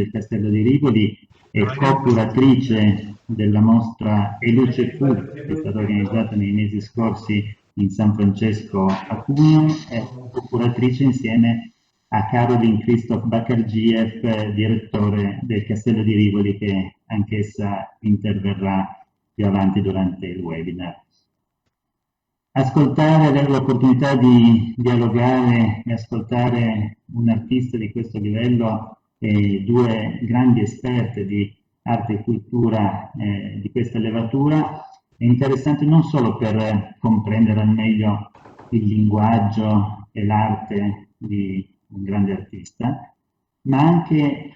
del Castello di Rivoli e co-curatrice della mostra E luce che è stata organizzata nei mesi scorsi in San Francesco a Cuneo, è co-curatrice insieme a Caroline Christoph Bakarjiev, direttore del Castello di Rivoli, che anch'essa interverrà più avanti durante il webinar. Ascoltare, avere l'opportunità di dialogare e ascoltare un artista di questo livello e due grandi esperte di arte e cultura di questa levatura è interessante non solo per comprendere al meglio il linguaggio e l'arte di un grande artista, ma anche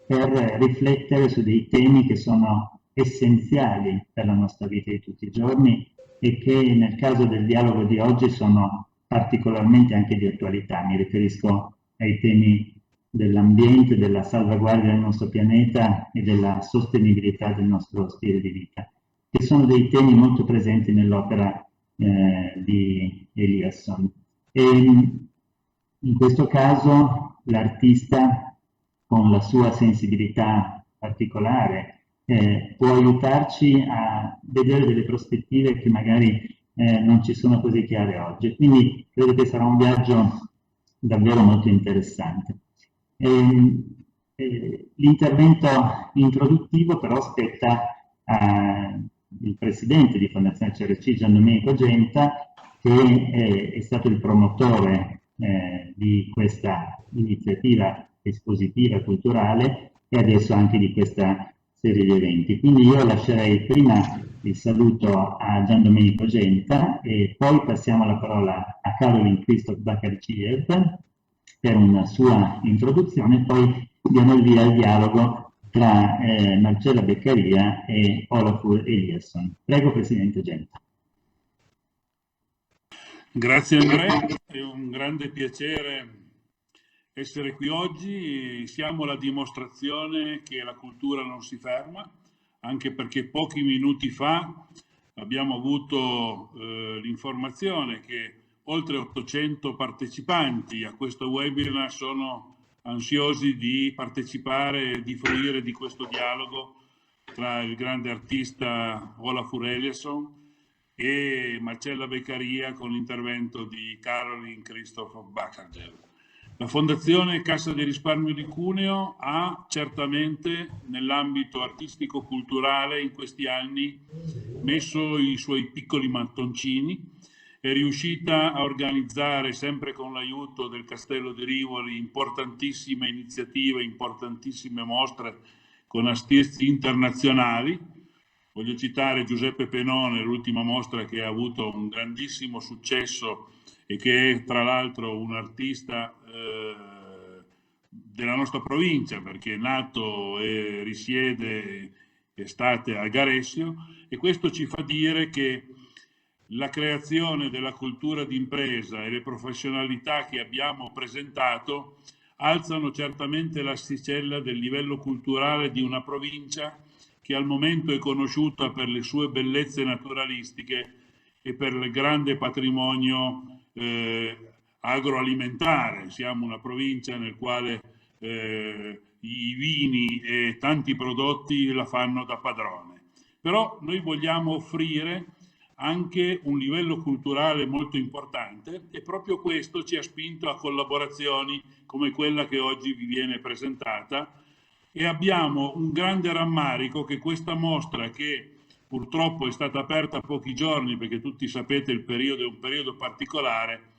per riflettere su dei temi che sono essenziali per la nostra vita di tutti i giorni e che nel caso del dialogo di oggi sono particolarmente anche di attualità. Mi riferisco ai temi dell'ambiente, della salvaguardia del nostro pianeta e della sostenibilità del nostro stile di vita, che sono dei temi molto presenti nell'opera di Eliasson. E in questo caso l'artista, con la sua sensibilità particolare, può aiutarci a vedere delle prospettive che magari non ci sono così chiare oggi. Quindi credo che sarà un viaggio davvero molto interessante. L'intervento introduttivo però spetta al presidente di Fondazione CRC, Gian Domenico Genta, che è stato il promotore di questa iniziativa espositiva culturale e adesso anche di questa serie di eventi. Quindi io lascerei prima il saluto a Gian Domenico Genta e poi passiamo la parola a Caroline Christoph Bakarjiev per una sua introduzione, poi diamo il via al dialogo tra Marcella Beccaria e Olafur Eliasson. Prego, Presidente Genta. Grazie Andrea, è un grande piacere essere qui oggi. Siamo la dimostrazione che la cultura non si ferma, anche perché pochi minuti fa abbiamo avuto l'informazione che oltre 800 partecipanti a questo webinar sono ansiosi di partecipare e di fruire di questo dialogo tra il grande artista Olafur Eliasson e Marcella Beccaria con l'intervento di Caroline Christoph Bakarjiev. La Fondazione Cassa di Risparmio di Cuneo ha certamente nell'ambito artistico-culturale in questi anni messo i suoi piccoli mattoncini, è riuscita a organizzare sempre con l'aiuto del Castello di Rivoli importantissime iniziative, importantissime mostre con artisti internazionali. Voglio citare Giuseppe Penone, l'ultima mostra che ha avuto un grandissimo successo e che è tra l'altro un artista della nostra provincia, perché è nato e risiede estate a Garessio, e questo ci fa dire che la creazione della cultura d'impresa e le professionalità che abbiamo presentato alzano certamente l'asticella del livello culturale di una provincia che al momento è conosciuta per le sue bellezze naturalistiche e per il grande patrimonio agroalimentare. Siamo una provincia nel quale i vini e tanti prodotti la fanno da padrone. Però noi vogliamo offrire anche un livello culturale molto importante e proprio questo ci ha spinto a collaborazioni come quella che oggi vi viene presentata, e abbiamo un grande rammarico che questa mostra, che purtroppo è stata aperta pochi giorni perché tutti sapete il periodo è un periodo particolare,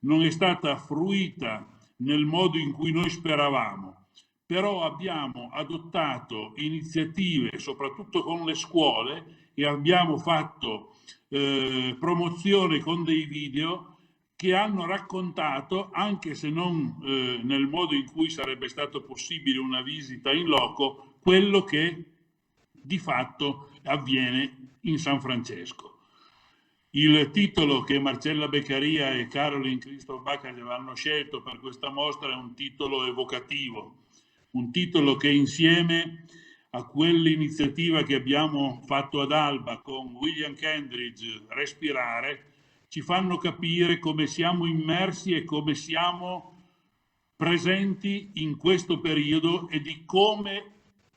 non è stata fruita nel modo in cui noi speravamo. Però abbiamo adottato iniziative soprattutto con le scuole e abbiamo fatto promozione con dei video che hanno raccontato, anche se non nel modo in cui sarebbe stato possibile una visita in loco, quello che di fatto avviene in San Francesco. Il titolo che Marcella Beccaria e Caroline Christoph Bakarjiev hanno scelto per questa mostra è un titolo evocativo, un titolo che insieme a quell'iniziativa che abbiamo fatto ad Alba con William Kendridge, Respirare, ci fanno capire come siamo immersi e come siamo presenti in questo periodo e di come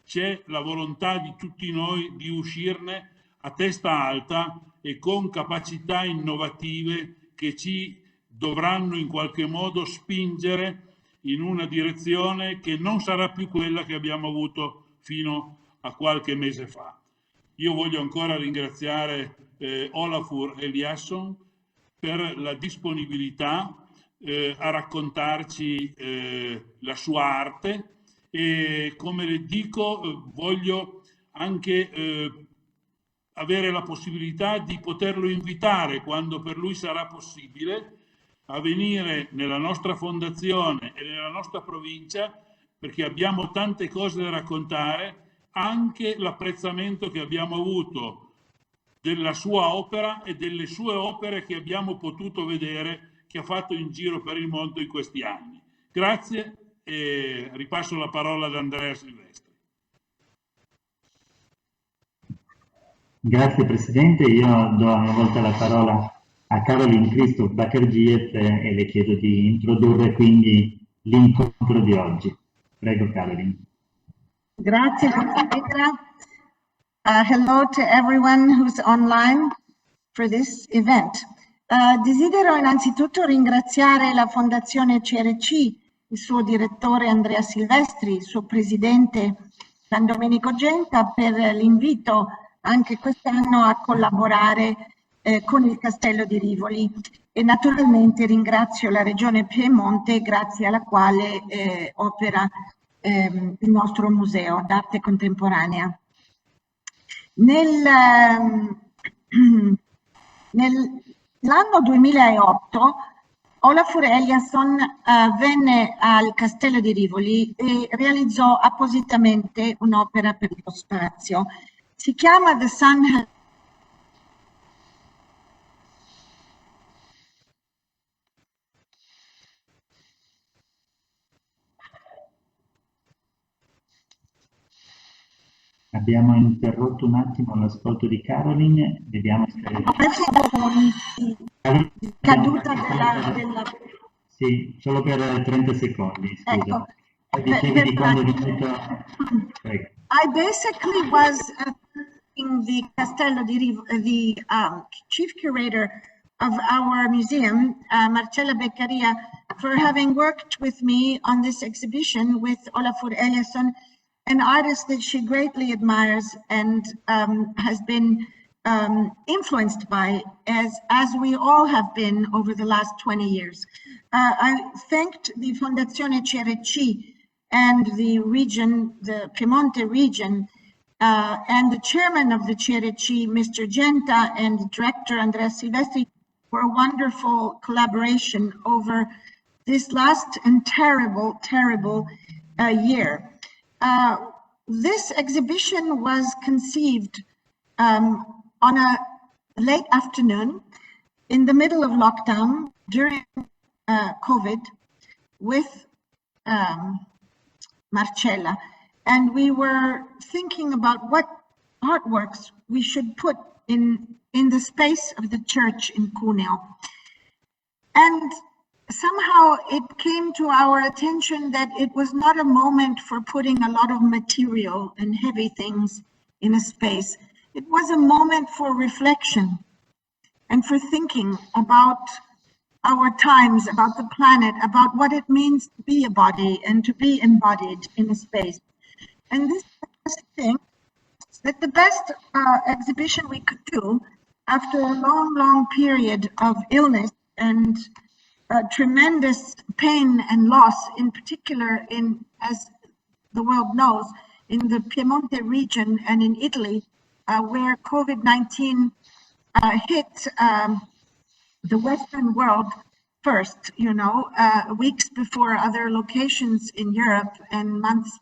c'è la volontà di tutti noi di uscirne a testa alta e con capacità innovative che ci dovranno in qualche modo spingere in una direzione che non sarà più quella che abbiamo avuto fino a qualche mese fa. Io voglio ancora ringraziare Olafur Eliasson per la disponibilità a raccontarci la sua arte e, come le dico, voglio anche avere la possibilità di poterlo invitare, quando per lui sarà possibile, a venire nella nostra fondazione e nella nostra provincia, perché abbiamo tante cose da raccontare, anche l'apprezzamento che abbiamo avuto della sua opera e delle sue opere che abbiamo potuto vedere, che ha fatto in giro per il mondo in questi anni. Grazie e ripasso la parola ad Andrea Silvestri. Grazie Presidente, io do una volta la parola a Caroline Christoph Bakirgiev e le chiedo di introdurre quindi l'incontro di oggi. Prego Caroline. Grazie Consigliera. Hello to everyone who's online for this event. Desidero innanzitutto ringraziare la Fondazione CRC, il suo direttore Andrea Silvestri, il suo presidente San Domenico Genta per l'invito anche quest'anno a collaborare con il Castello di Rivoli, e naturalmente ringrazio la Regione Piemonte, grazie alla quale opera il nostro Museo d'arte contemporanea. Nell'anno 2008 Olafur Eliasson venne al Castello di Rivoli e realizzò appositamente un'opera per lo spazio. Si chiama The Sun. Abbiamo interrotto un attimo l'ascolto di Caroline, vediamo se... Caduta della... Sì, solo per 30 secondi, scusa. Ecco. Dicevi di quando è venuto... Prego. I basically was in the Castello di Rivoli, the chief curator of our museum, Marcella Beccaria, for having worked with me on this exhibition with Olafur Eliasson, an artist that she greatly admires and has been influenced by, as we all have been over the last 20 years. I thanked the Fondazione CRC and the region, the Piemonte region, and the chairman of the CRC, Mr. Genta, and the director, Andrea Silvestri, for a wonderful collaboration over this last and terrible year. This exhibition was conceived on a late afternoon in the middle of lockdown during COVID with Marcella, and we were thinking about what artworks we should put in the space of the church in Cuneo. And somehow it came to our attention that it was not a moment for putting a lot of material and heavy things in a space. It was a moment for reflection and for thinking about our times, about the planet, about what it means to be a body and to be embodied in a space. And this is the thing, that the best exhibition we could do after a long period of illness and tremendous pain and loss, in particular in, as the world knows, in the Piemonte region and in Italy, where COVID-19 hit the Western world first, you know, weeks before other locations in Europe and months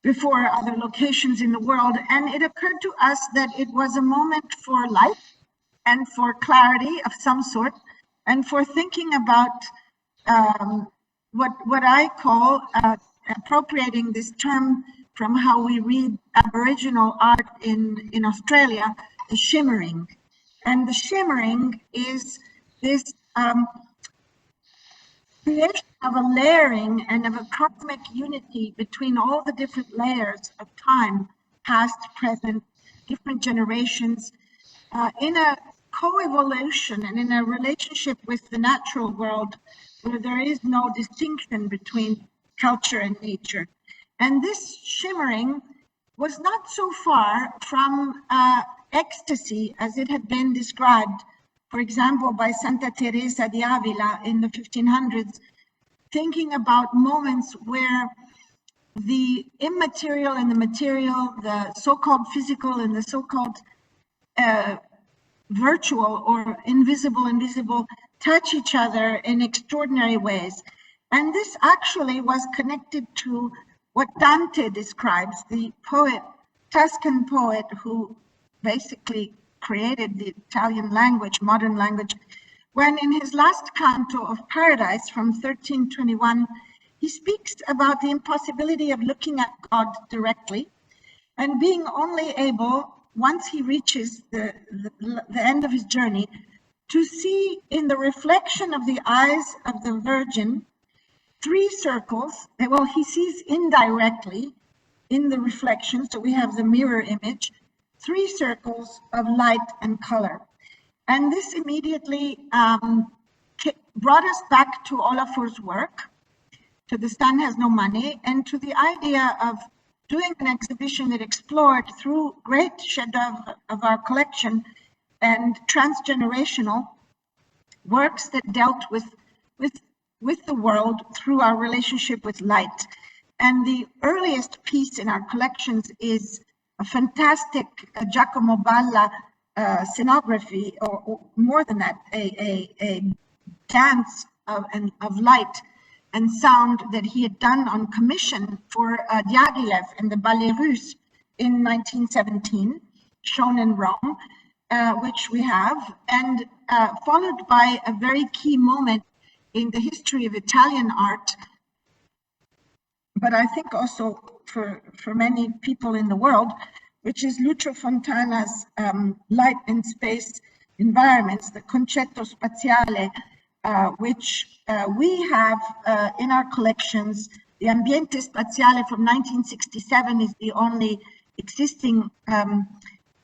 before other locations in the world. And it occurred to us that it was a moment for light and for clarity of some sort, and for thinking about what I call appropriating this term from how we read Aboriginal art in Australia, the shimmering. And the shimmering is this creation of a layering and of a cosmic unity between all the different layers of time, past, present, different generations, in a co-evolution and in a relationship with the natural world where there is no distinction between culture and nature. And this shimmering was not so far from ecstasy as it had been described, for example, by Santa Teresa de Avila in the 1500s, thinking about moments where the immaterial and the material, the so-called physical and the so-called virtual or invisible, touch each other in extraordinary ways. And this actually was connected to what Dante describes, the poet, Tuscan poet, who basically created the Italian language, modern language, when in his last canto of Paradise from 1321, he speaks about the impossibility of looking at God directly and being only able, once he reaches the end of his journey, to see in the reflection of the eyes of the Virgin 3 circles. Well, he sees indirectly in the reflection, so we have the mirror image, 3 circles of light and color. And this immediately brought us back to Olafur's work, to The Sun Has No Money, and to the idea of doing an exhibition that explored through great chef-d'oeuvre of our collection and transgenerational works that dealt with the world through our relationship with light. And the earliest piece in our collections is a fantastic Giacomo Balla scenography, or more than that, a dance of light and sound that he had done on commission for Diaghilev and the Ballet Russe in 1917, shown in Rome, which we have, and followed by a very key moment in the history of Italian art, but I think also for many people in the world, which is Lucio Fontana's light and space environments, the Concetto Spaziale, which we have in our collections. The Ambiente Spaziale from 1967 is the only existing,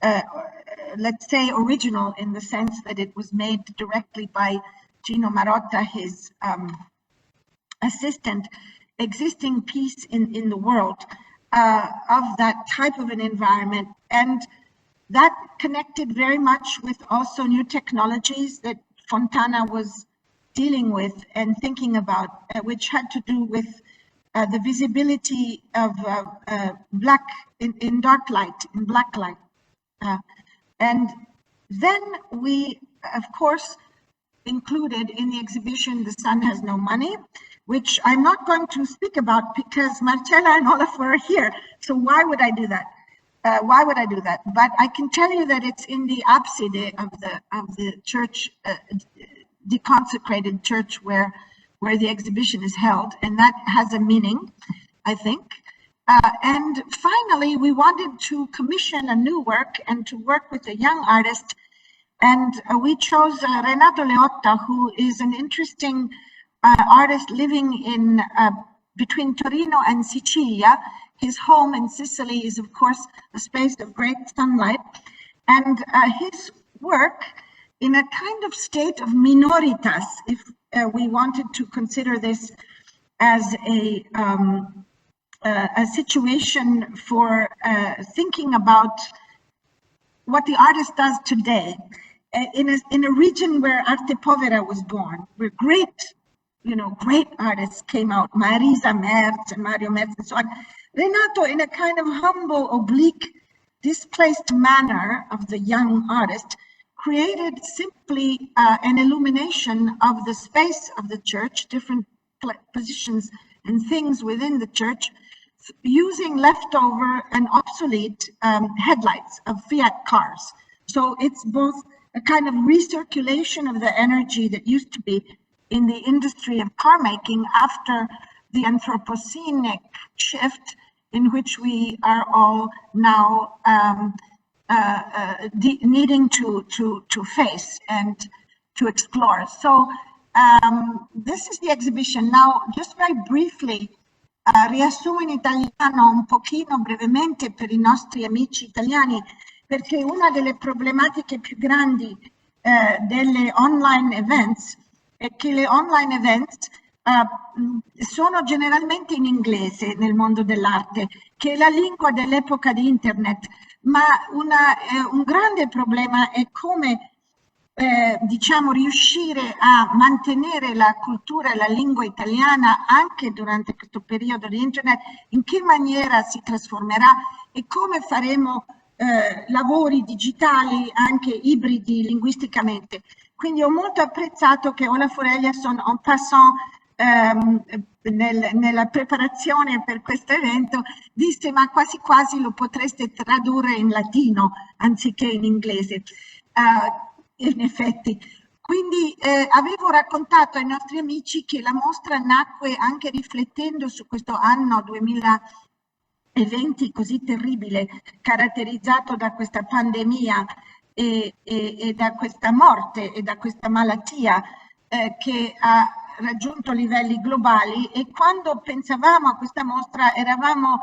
let's say, original, in the sense that it was made directly by Gino Marotta, his assistant, existing piece in the world of that type of an environment. And that connected very much with also new technologies that Fontana was dealing with and thinking about, which had to do with the visibility of black in dark light, in black light. And then we, of course, included in the exhibition The Sun Has No Money, which I'm not going to speak about because Marcella and Olafur are here. So why would I do that? Why would I do that? But I can tell you that it's in the apside of the church, the consecrated church where the exhibition is held, and that has a meaning, I think. And finally, we wanted to commission a new work and to work with a young artist, and we chose Renato Leotta, who is an interesting artist living in between Torino and Sicilia. His home in Sicily is, of course, a space of great sunlight, and his work, in a kind of state of minoritas, if we wanted to consider this as a situation for thinking about what the artist does today, in a region where arte povera was born, where great artists came out, Marisa Merz and Mario Merz and so on. Renato, in a kind of humble, oblique, displaced manner of the young artist, created simply an illumination of the space of the church, different positions and things within the church, using leftover and obsolete headlights of Fiat cars. So it's both a kind of recirculation of the energy that used to be in the industry of car making after the Anthropocenic shift, in which we are all now needing to face and to explore. So This is the exhibition. Now, just very briefly, riassumo in italiano un pochino brevemente per i nostri amici italiani, perché una delle problematiche più grandi delle online events è che le online events sono generalmente in inglese nel mondo dell'arte, che è la lingua dell'epoca di internet, ma un grande problema è come diciamo riuscire a mantenere la cultura e la lingua italiana anche durante questo periodo di internet, in che maniera si trasformerà e come faremo lavori digitali anche ibridi linguisticamente. Quindi ho molto apprezzato che Olafur Eliasson, en passant nella preparazione per questo evento, disse ma quasi quasi lo potreste tradurre in latino anziché in inglese. In effetti. Quindi avevo raccontato ai nostri amici che la mostra nacque anche riflettendo su questo anno 2020 così terribile, caratterizzato da questa pandemia e da questa morte e da questa malattia che ha raggiunto livelli globali, e quando pensavamo a questa mostra eravamo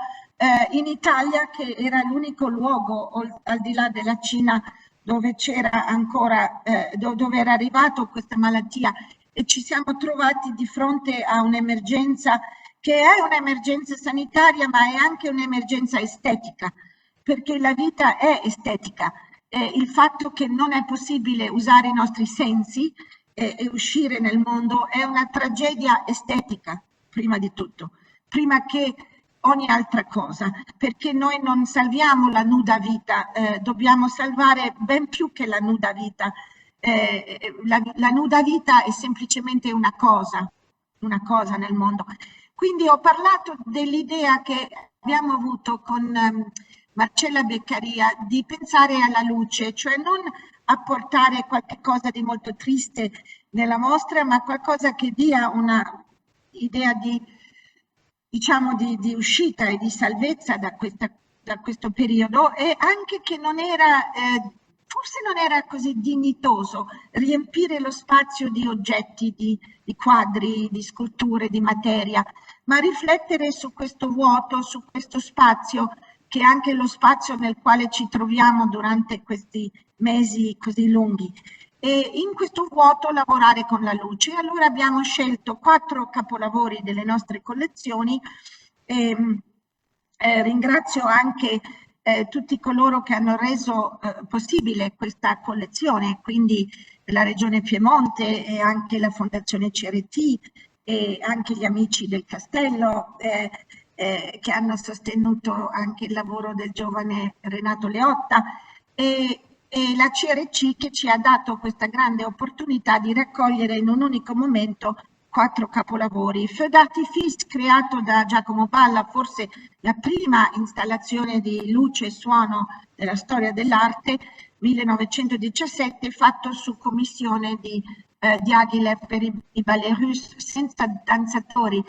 in Italia, che era l'unico luogo al di là della Cina dove c'era ancora, dove era arrivato questa malattia, e ci siamo trovati di fronte a un'emergenza che è un'emergenza sanitaria, ma è anche un'emergenza estetica, perché la vita è estetica. Il fatto che non è possibile usare i nostri sensi e uscire nel mondo è una tragedia estetica, prima di tutto, prima che ogni altra cosa, perché noi non salviamo la nuda vita, dobbiamo salvare ben più che la nuda vita. La nuda vita è semplicemente una cosa nel mondo. Quindi ho parlato dell'idea che abbiamo avuto con Marcella Beccaria di pensare alla luce, cioè non apportare qualche cosa di molto triste nella mostra, ma qualcosa che dia una idea di, diciamo, di uscita e di salvezza da questo periodo, e anche che non era, forse non era così dignitoso riempire lo spazio di oggetti, di quadri, di sculture, di materia, ma riflettere su questo vuoto, su questo spazio, che è anche lo spazio nel quale ci troviamo durante questi mesi così lunghi. E in questo vuoto lavorare con la luce. Allora abbiamo scelto 4 capolavori delle nostre collezioni. Ringrazio anche tutti coloro che hanno reso possibile questa collezione, quindi la Regione Piemonte e anche la Fondazione CRT e anche gli amici del Castello che hanno sostenuto anche il lavoro del giovane Renato Leotta, e la CRC che ci ha dato questa grande opportunità di raccogliere in un unico momento 4 capolavori. Feu d'artifice, creato da Giacomo Palla, forse la prima installazione di luce e suono della storia dell'arte, 1917, fatto su commissione di Diaghilev per i ballet russe, senza danzatori.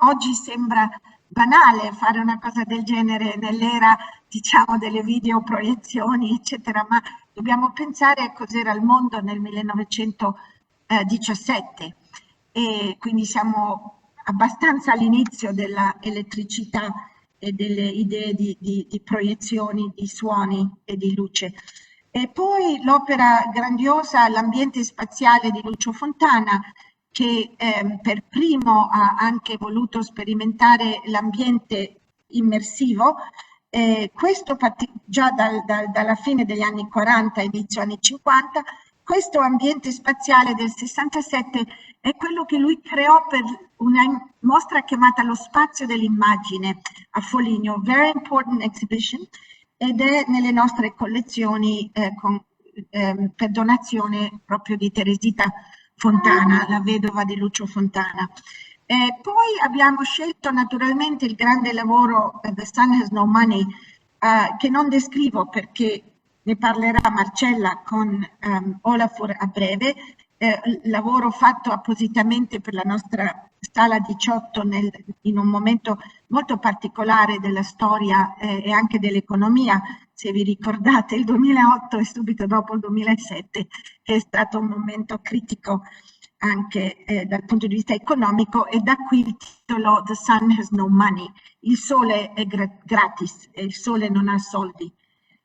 Oggi sembra banale fare una cosa del genere nell'era, diciamo, delle videoproiezioni, eccetera, ma dobbiamo pensare a cos'era il mondo nel 1917, e quindi siamo abbastanza all'inizio della elettricità e delle idee di proiezioni, di suoni e di luce. E poi l'opera grandiosa L'ambiente spaziale di Lucio Fontana, che per primo ha anche voluto sperimentare l'ambiente immersivo. Questo già dalla fine degli anni 40, inizio anni 50, questo ambiente spaziale del 67 è quello che lui creò per una mostra chiamata Lo spazio dell'immagine a Foligno, Very Important Exhibition, ed è nelle nostre collezioni per donazione proprio di Teresita Fontana, la vedova di Lucio Fontana. Poi abbiamo scelto naturalmente il grande lavoro The Sun Has No Money, che non descrivo perché ne parlerà Marcella con Olafur a breve, lavoro fatto appositamente per la nostra Sala 18 in un momento molto particolare della storia e anche dell'economia. Se vi ricordate, il 2008 e subito dopo il 2007, che è stato un momento critico anche dal punto di vista economico, e da qui il titolo The Sun Has No Money, il sole è gratis, il sole non ha soldi,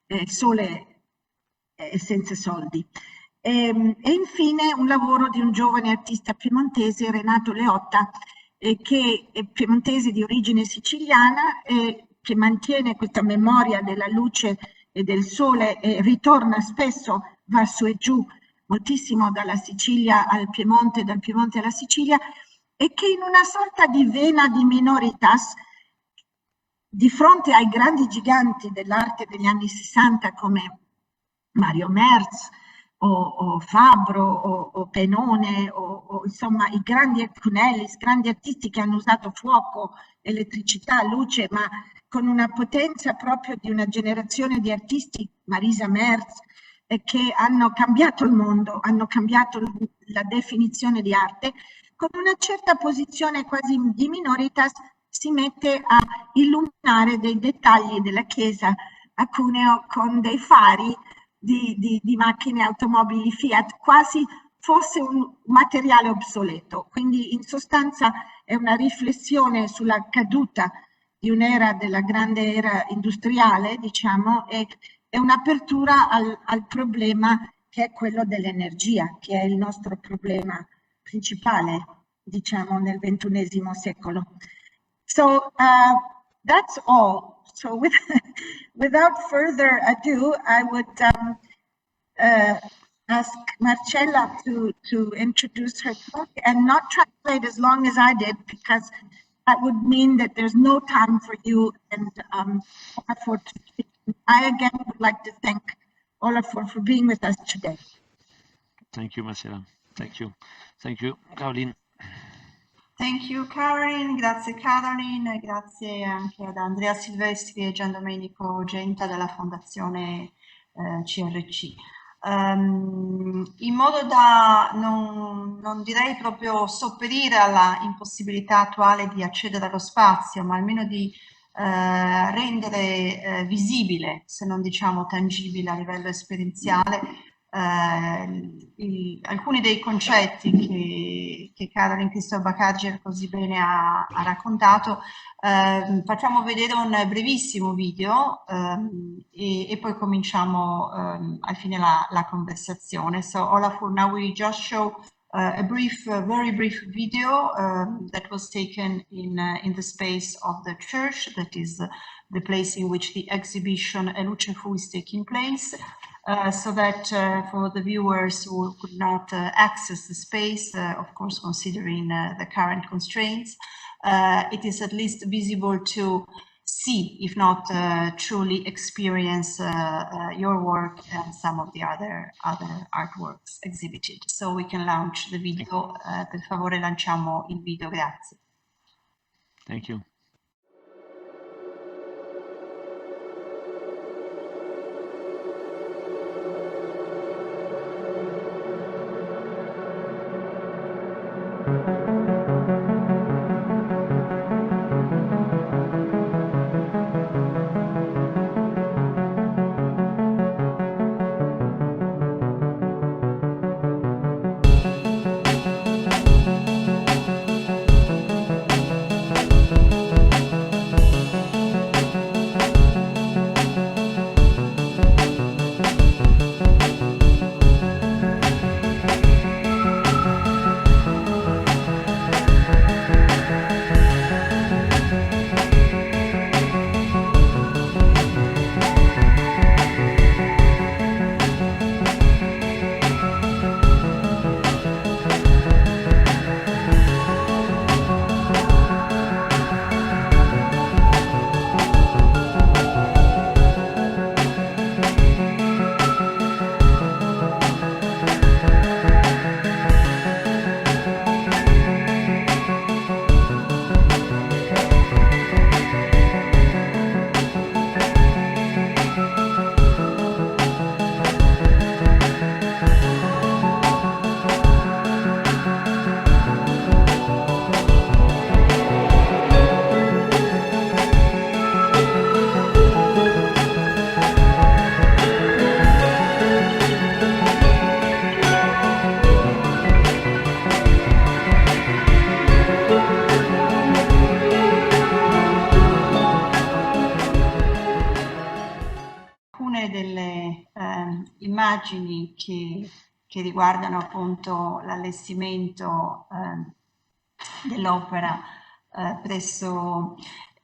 il sole è senza soldi. E infine un lavoro di un giovane artista piemontese, Renato Leotta, che è piemontese di origine siciliana e che mantiene questa memoria della luce e del sole e ritorna spesso, va su e giù moltissimo dalla Sicilia al Piemonte, dal Piemonte alla Sicilia, e che in una sorta di vena di minoritas, di fronte ai grandi giganti dell'arte degli anni 60 come Mario Merz o Fabbro o Penone o insomma i grandi Cunellis, grandi artisti che hanno usato fuoco, elettricità, luce, ma con una potenza proprio di una generazione di artisti, Marisa Merz, che hanno cambiato il mondo, hanno cambiato la definizione di arte, con una certa posizione quasi di minoritas si mette a illuminare dei dettagli della chiesa a Cuneo con dei fari di macchine automobili Fiat, quasi fosse un materiale obsoleto. Quindi in sostanza è una riflessione sulla caduta di un'era, della grande era industriale, diciamo, e è un'apertura al problema che è quello dell'energia, che è il nostro problema principale, diciamo, nel XXI secolo. So that's all. So without further ado, I would ask Marcella to introduce her talk and not translate as long as I did, because that would mean that there's no time for you and Olafur to speak. I again would like to thank Olafur for being with us today. Thank you, Marcella. Thank you. Thank you, Caroline. Thank you, Caroline. Grazie, Caroline. Grazie anche ad Andrea Silvestri e Gian Domenico Genta della Fondazione CRC. In modo da non direi proprio sopperire alla impossibilità attuale di accedere allo spazio, ma almeno di rendere visibile, se non diciamo tangibile a livello esperienziale, alcuni dei concetti che Caroline Cristo-Baccarger così bene ha raccontato. Facciamo vedere un brevissimo video e poi cominciamo al fine la conversazione. So Olafur, now we just show a very brief video that was taken in the space of the church, that is the place in which the exhibition A Luce Fu is taking place. So that for the viewers who could not access the space, of course, considering the current constraints, it is at least visible to see, if not truly experience your work and some of the other artworks exhibited. So we can launch the video. Per favore, lanciamo il video, grazie. Thank you. immagini che riguardano appunto l'allestimento dell'opera presso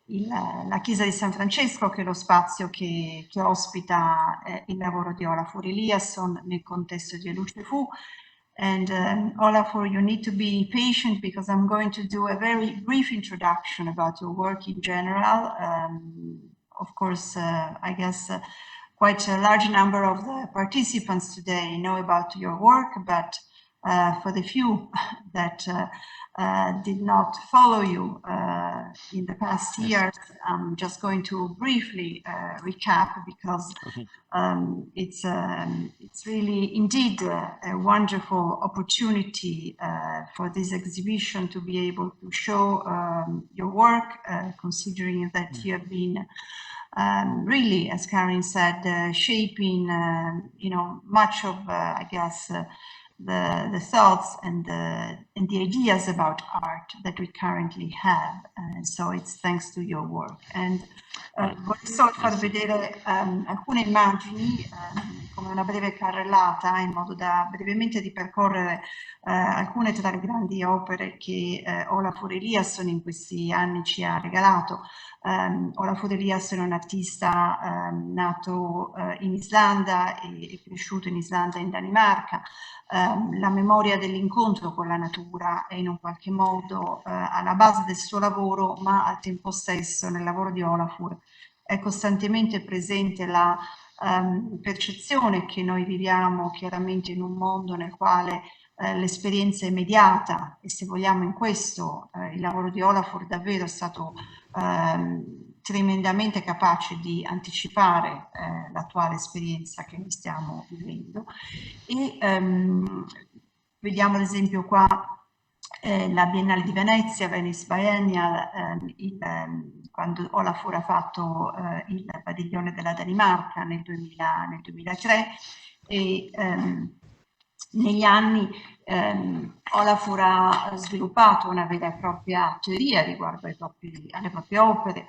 la chiesa di San Francesco, che è lo spazio che ospita il lavoro di Olafur Eliasson nel contesto di Luce. And Olafur, you need to be patient because I'm going to do a very brief introduction about your work in general. Of course, I guess quite a large number of the participants today know about your work, but for the few that did not follow you in the past years, I'm just going to briefly recap because it's really indeed a wonderful opportunity for this exhibition to be able to show your work, considering that you have been really, as Karen said, shaping much of I guess the thoughts and the ideas about art that we currently have, so it's thanks to your work. And vorrei solo far vedere alcune immagini come una breve carrellata, in modo da brevemente ripercorrere alcune tra le grandi opere che Olafur Eliasson in questi anni ci ha regalato. Olafur Eliasson è un artista nato in Islanda e cresciuto in Islanda e in Danimarca. La memoria dell'incontro con la natura è in un qualche modo alla base del suo lavoro, ma al tempo stesso nel lavoro di Olafur è costantemente presente la percezione che noi viviamo chiaramente in un mondo nel quale l'esperienza è immediata, e se vogliamo in questo il lavoro di Olafur davvero è stato tremendamente capace di anticipare l'attuale esperienza che noi stiamo vivendo. E vediamo ad esempio qua la Biennale di Venezia, Venice Biennial, quando Olafur ha fatto il padiglione della Danimarca nel 2003, e negli anni Olafur ha sviluppato una vera e propria teoria riguardo alle proprie opere,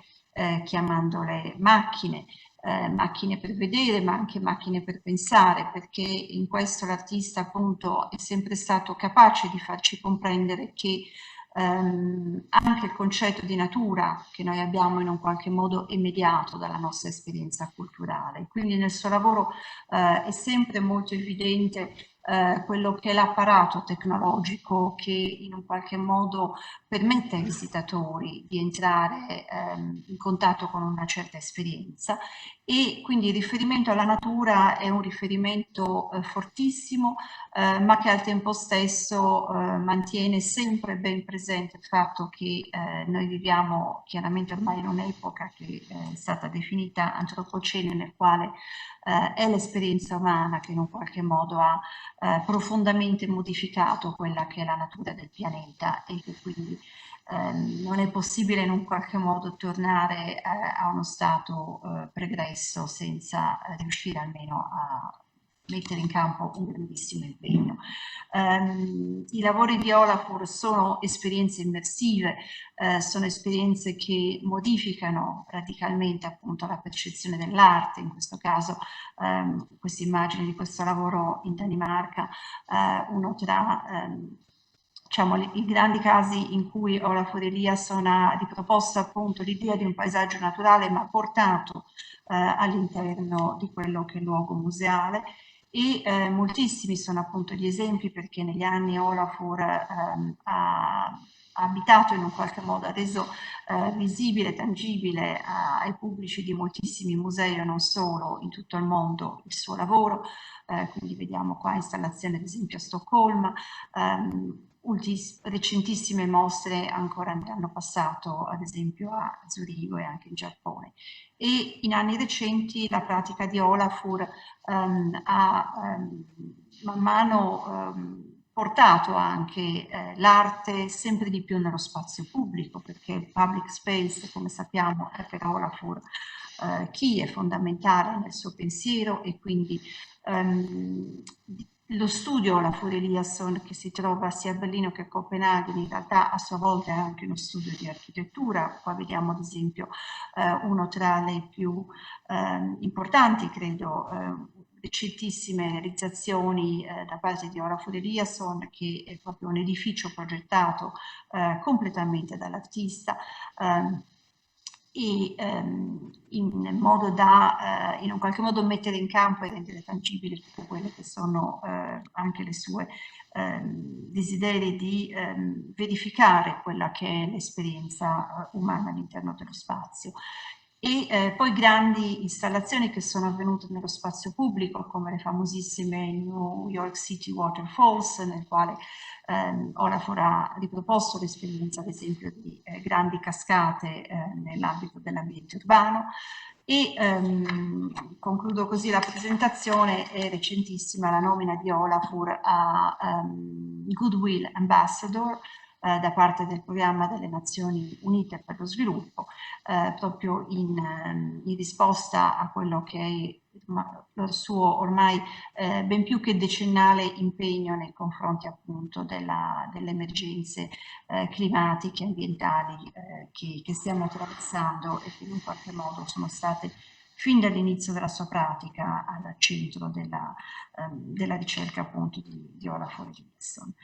chiamandole macchine per vedere, ma anche macchine per pensare, perché in questo l'artista appunto è sempre stato capace di farci comprendere che anche il concetto di natura che noi abbiamo in un qualche modo è mediato dalla nostra esperienza culturale. Quindi nel suo lavoro è sempre molto evidente quello che è l'apparato tecnologico che in un qualche modo permette ai visitatori di entrare in contatto con una certa esperienza, e quindi il riferimento alla natura è un riferimento fortissimo, ma che al tempo stesso mantiene sempre ben presente il fatto che noi viviamo chiaramente ormai in un'epoca che è stata definita antropocene, nel quale è l'esperienza umana che in un qualche modo ha profondamente modificato quella che è la natura del pianeta, e che quindi non è possibile in un qualche modo tornare a uno stato pregresso senza riuscire almeno a mettere in campo un grandissimo impegno. I lavori di Olafur sono esperienze immersive, sono esperienze che modificano radicalmente appunto la percezione dell'arte. In questo caso questa immagine di questo lavoro in Danimarca, uno tra diciamo, i grandi casi in cui Olafur Eliasson ha riproposto appunto l'idea di un paesaggio naturale ma portato all'interno di quello che è il luogo museale. E moltissimi sono appunto gli esempi, perché negli anni Olafur ha abitato in un qualche modo, ha reso visibile, tangibile ai pubblici di moltissimi musei, e non solo, in tutto il mondo il suo lavoro. Quindi vediamo qua installazioni ad esempio a Stoccolma, recentissime mostre ancora nell'anno passato ad esempio a Zurigo e anche in Giappone. E in anni recenti la pratica di Olafur ha man mano portato anche l'arte sempre di più nello spazio pubblico, perché il public space, come sappiamo, è per Olafur chi è fondamentale nel suo pensiero, e quindi Lo studio Olafur Eliasson, che si trova sia a Berlino che a Copenaghen, in realtà a sua volta è anche uno studio di architettura. Qua vediamo ad esempio uno tra le più importanti, credo, recentissime realizzazioni da parte di Olafur Eliasson, che è proprio un edificio progettato completamente dall'artista. In modo da in un qualche modo mettere in campo e rendere tangibili tutte quelle che sono anche le sue desideri di verificare quella che è l'esperienza umana all'interno dello spazio. E poi grandi installazioni che sono avvenute nello spazio pubblico, come le famosissime New York City Waterfalls, nel quale Olafur ha riproposto l'esperienza, ad esempio, di grandi cascate nell'ambito dell'ambiente urbano. E concludo così la presentazione. È recentissima la nomina di Olafur a Goodwill Ambassador da parte del programma delle Nazioni Unite per lo sviluppo, proprio in risposta a quello che è il suo ormai ben più che decennale impegno nei confronti appunto delle emergenze climatiche e ambientali che stiamo attraversando e che in qualche modo sono state fin dall'inizio della sua pratica al centro della ricerca appunto di Olafur Eliasson.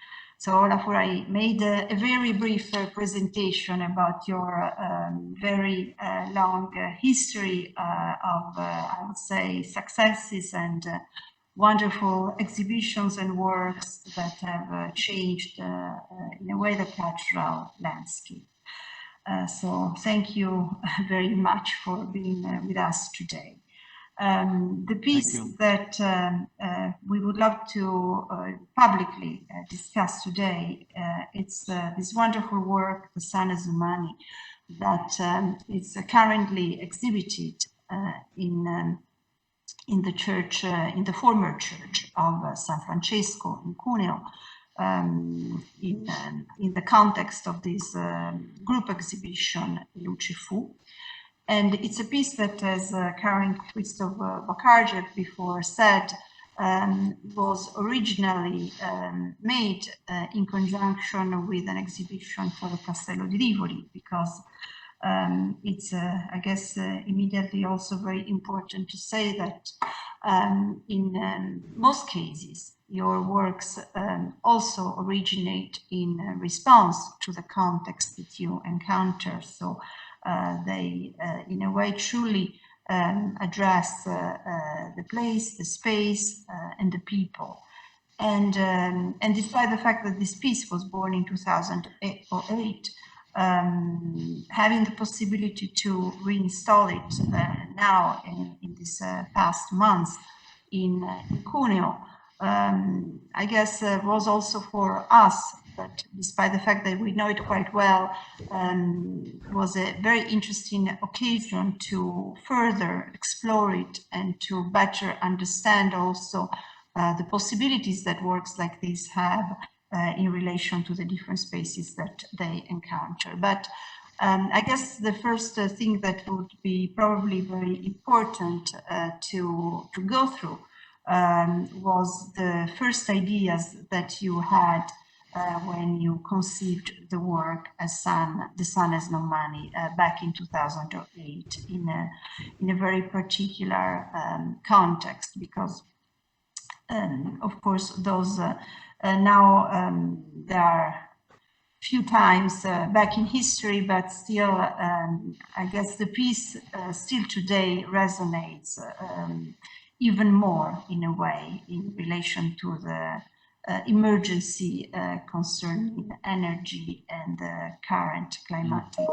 So Olafur, I made a very brief presentation about your very long history of, I would say, successes and wonderful exhibitions and works that have changed in a way the cultural landscape. So thank you very much for being with us today. The piece that we would love to publicly discuss today, it's this wonderful work, The Sun as Money, that is currently exhibited in the church, in the former church of San Francesco in Cuneo, in the context of this group exhibition, Luce. And it's a piece that, as Karen Christoph Beccaria before said, was originally made in conjunction with an exhibition for the Castello di Rivoli, because it's, I guess, immediately also very important to say that in most cases, your works also originate in response to the context that you encounter. So they, in a way, truly address the place, the space, and the people. And despite the fact that this piece was born in 2008, having the possibility to reinstall it now in this past months in Cuneo, I guess was also for us, but despite the fact that we know it quite well, was a very interesting occasion to further explore it and to better understand also the possibilities that works like this have in relation to the different spaces that they encounter. But I guess the first thing that would be probably very important to go through was the first ideas that you had when you conceived the work as The Sun Has No Money back in 2008 in a very particular context, because of course those now there are few times back in history, but still I guess the piece still today resonates even more in a way in relation to the emergency concerning energy and the current climatic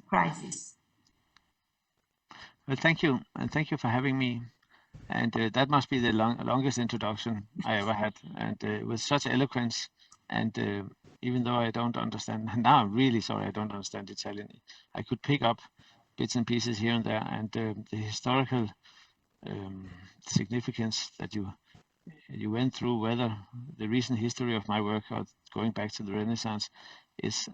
crisis. Well, thank you, and thank you for having me. And that must be the longest introduction I ever had, and with such eloquence. And even though I don't understand, now I'm really sorry I don't understand Italian. I could pick up bits and pieces here and there, and the historical significance that you went through, whether the recent history of my work or going back to the Renaissance, is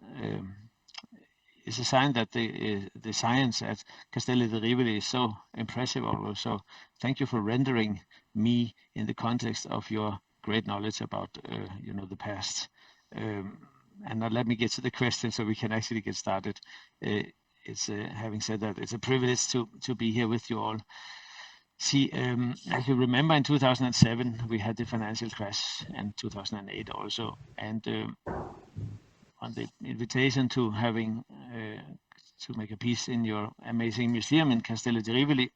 is a sign that the science at Castello di Rivoli is so impressive always. So thank you for rendering me in the context of your great knowledge about the past. And now let me get to the question so we can actually get started. Having said that, it's a privilege to be here with you all. See, as you remember, in 2007 we had the financial crash, and 2008 also, and on the invitation to having to make a piece in your amazing museum in Castello di Rivoli,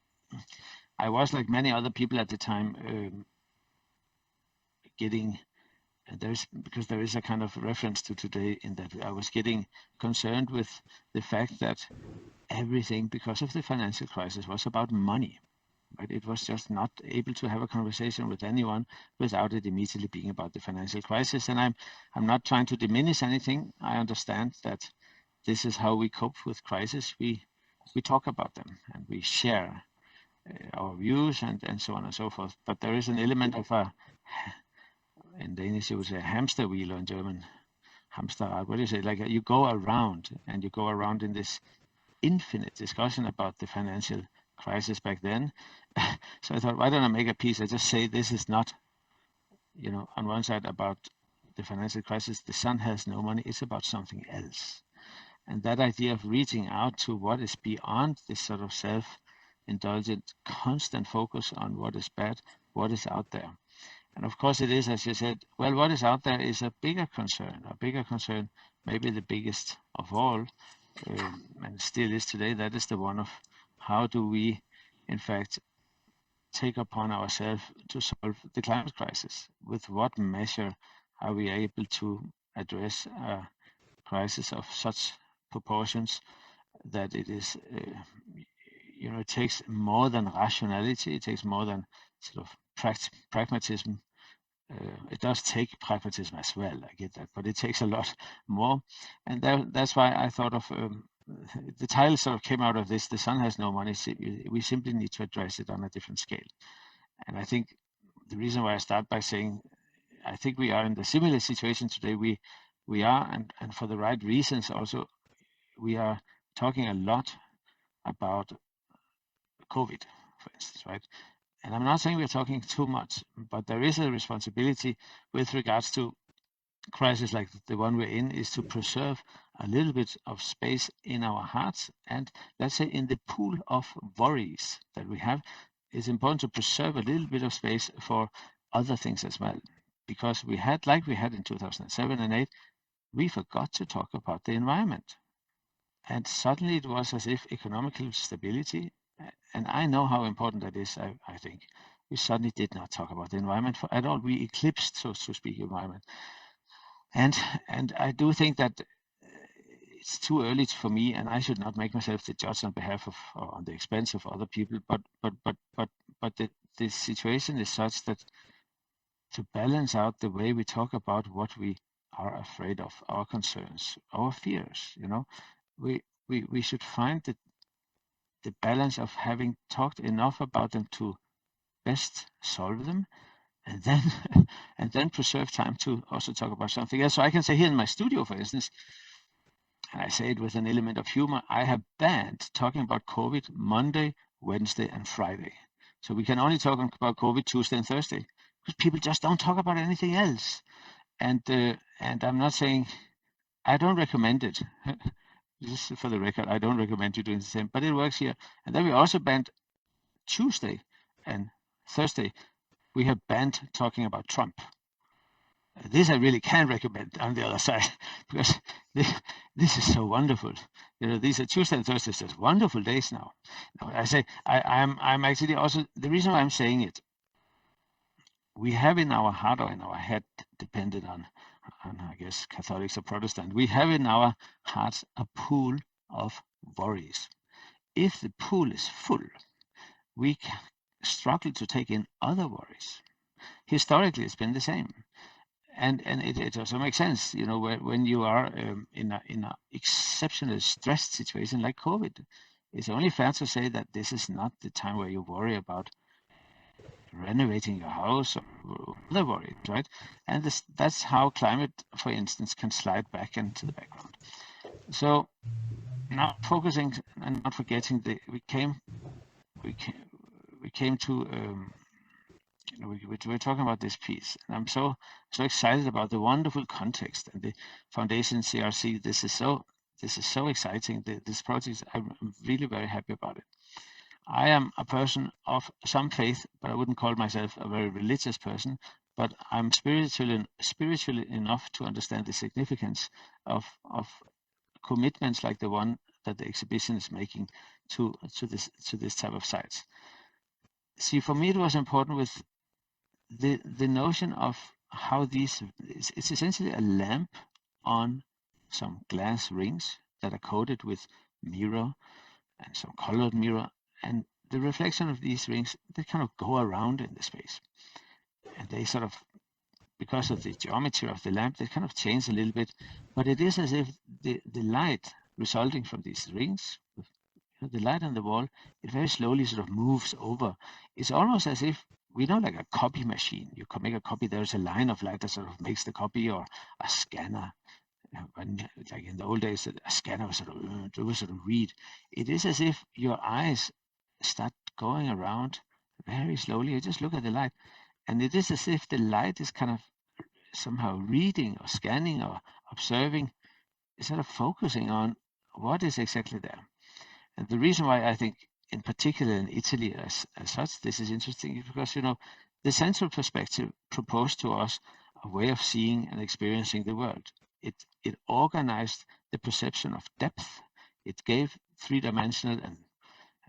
I was, like many other people at the time, because there is a kind of reference to today, in that I was getting concerned with the fact that everything, because of the financial crisis, was about money. Right? It was just not able to have a conversation with anyone without it immediately being about the financial crisis. And I'm not trying to diminish anything. I understand that this is how we cope with crisis. We talk about them and we share our views and so on and so forth. But there is an element of in Danish you would say hamster wheel, or in German hamsterrad. What do you say? Like you go around in this infinite discussion about the financial crisis back then. So I thought, why don't I make a piece? I just say this is not, on one side about the financial crisis, the sun has no money. It's about something else. And that idea of reaching out to what is beyond this sort of self-indulgent, constant focus on what is bad, what is out there. And of course it is, as you said, well, what is out there is a bigger concern, maybe the biggest of all, and still is today. That is the one of how do we, in fact, take upon ourselves to solve the climate crisis? With what measure are we able to address a crisis of such proportions that it is, it takes more than rationality, it takes more than sort of pragmatism. It does take pragmatism as well, I get that, but it takes a lot more. And that's why I thought of the title sort of came out of this. The sun has no money. We simply need to address it on a different scale. And I think the reason why I start by saying I think we are in the similar situation today. We are, and for the right reasons also, we are talking a lot about COVID, for instance, right? And I'm not saying we're talking too much, but there is a responsibility with regards to crisis like the one we're in, is to preserve a little bit of space in our hearts, and let's say in the pool of worries that we have, it's important to preserve a little bit of space for other things as well, because we had, like we had in 2007 and 8, we forgot to talk about the environment, and suddenly it was as if economical stability, and I know how important that is. I think we suddenly did not talk about the environment at all. We eclipsed, so to speak, environment. And I do think that it's too early for me, and I should not make myself the judge on behalf of or on the expense of other people. But the situation is such that to balance out the way we talk about what we are afraid of, our concerns, our fears, we should find the balance of having talked enough about them to best solve them, and then preserve time to also talk about something else. So I can say here in my studio, for instance, and I say it with an element of humor, I have banned talking about COVID Monday, Wednesday, and Friday. So we can only talk about COVID Tuesday and Thursday, because people just don't talk about anything else. And I'm not saying, I don't recommend it. Just for the record, I don't recommend you doing the same, but it works here. And then we also banned Tuesday and Thursday. We have banned talking about Trump. This I really can recommend on the other side, because this is so wonderful. These are Tuesday and Thursday, just wonderful days now. I say I'm actually also, the reason why I'm saying it, we have in our heart or in our head, dependent on I guess Catholics or Protestant, we have in our hearts a pool of worries. If the pool is full, we struggle to take in other worries. Historically, it's been the same, and it also makes sense. When you are in a exceptionally stressed situation like COVID, it's only fair to say that this is not the time where you worry about renovating your house or other worries, right? And that's how climate, for instance, can slide back into the background. So Now focusing and not forgetting that we came to we're talking about this piece, and I'm so excited about the wonderful context and the foundation CRC. This is so exciting. This project, I'm really very happy about it. I am a person of some faith, but I wouldn't call myself a very religious person. But I'm spiritually enough to understand the significance of commitments like the one that the exhibition is making to this type of sites. See, for me, it was important with the notion of how it's essentially a lamp on some glass rings that are coated with mirror and some colored mirror, and the reflection of these rings, they kind of go around in the space, and they sort of, because of the geometry of the lamp, they kind of change a little bit, but it is as if the light resulting from these rings, the light on the wall, it very slowly sort of moves over. It's almost as if, we know, like a copy machine. You can make a copy, there's a line of light that sort of makes the copy, or a scanner. When, like in the old days, a scanner was sort of read. It is as if your eyes start going around very slowly. You just look at the light, and it is as if the light is kind of somehow reading or scanning or observing, instead of focusing on what is exactly there. And the reason why I think, in particular in Italy as such, this is interesting is because, you know, the central perspective proposed to us a way of seeing and experiencing the world. It organized the perception of depth. It gave three-dimensional and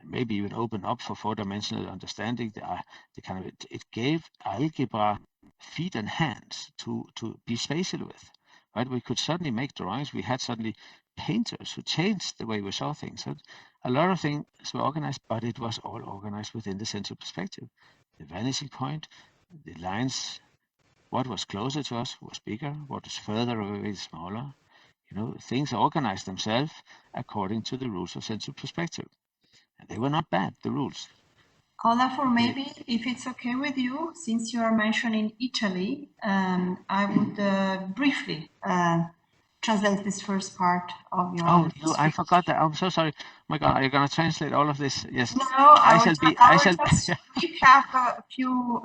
maybe even open up for four-dimensional understanding. It gave algebra feet and hands to be spatial with. Right? We could suddenly make drawings. We had suddenly painters who changed the way we saw things. So a lot of things were organized, but it was all organized within the central perspective. The vanishing point, the lines, what was closer to us was bigger, what was further away is smaller. You know, things organized themselves according to the rules of central perspective. And they were not bad, the rules. Olafur, maybe if it's okay with you, since you are mentioning Italy, I would briefly translate this first part of your. Oh, I forgot that. I'm so sorry. My God, are you going to translate all of this? Yes. No, I will just Yeah. recap a few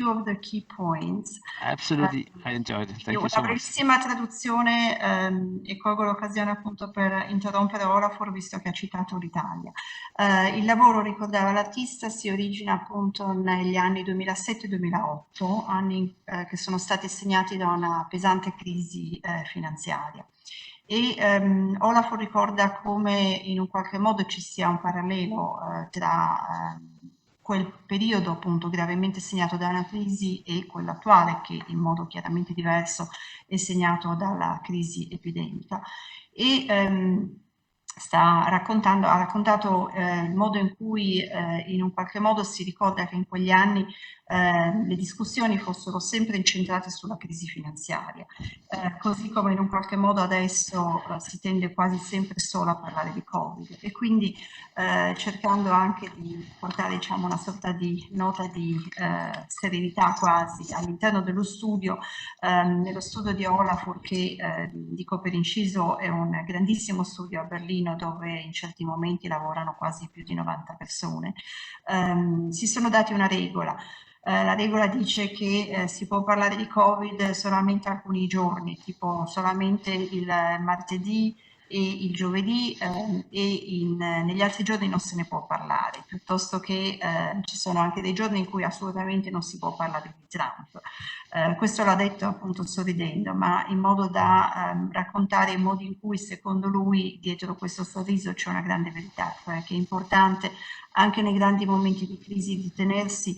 of the key points. Absolutely, I enjoyed it. Thank you so Una much. brevissima traduzione, e colgo l'occasione appunto per interrompere Olafur, visto che ha citato l'Italia. Il lavoro, ricordava l'artista, si origina appunto negli anni 2007-2008, anni che sono stati segnati da una pesante crisi finanziaria. E Olafur ricorda come in un qualche modo ci sia un parallelo tra quel periodo appunto gravemente segnato da una crisi e quello attuale, che in modo chiaramente diverso è segnato dalla crisi epidemica. E ha raccontato il modo in cui in un qualche modo si ricorda che in quegli anni le discussioni fossero sempre incentrate sulla crisi finanziaria, così come in un qualche modo adesso si tende quasi sempre solo a parlare di Covid, e quindi cercando anche di portare, diciamo, una sorta di nota di serenità quasi all'interno dello studio, nello studio di Olafur, che dico per inciso è un grandissimo studio a Berlino, dove in certi momenti lavorano quasi più di 90 persone. Si sono dati una regola. La regola dice che si può parlare di Covid solamente alcuni giorni, tipo solamente il martedì e il giovedì, negli altri giorni non se ne può parlare, piuttosto che ci sono anche dei giorni in cui assolutamente non si può parlare di Trump. Questo l'ha detto appunto sorridendo, ma in modo da raccontare i modi in cui secondo lui dietro questo sorriso c'è una grande verità, cioè che è importante anche nei grandi momenti di crisi di tenersi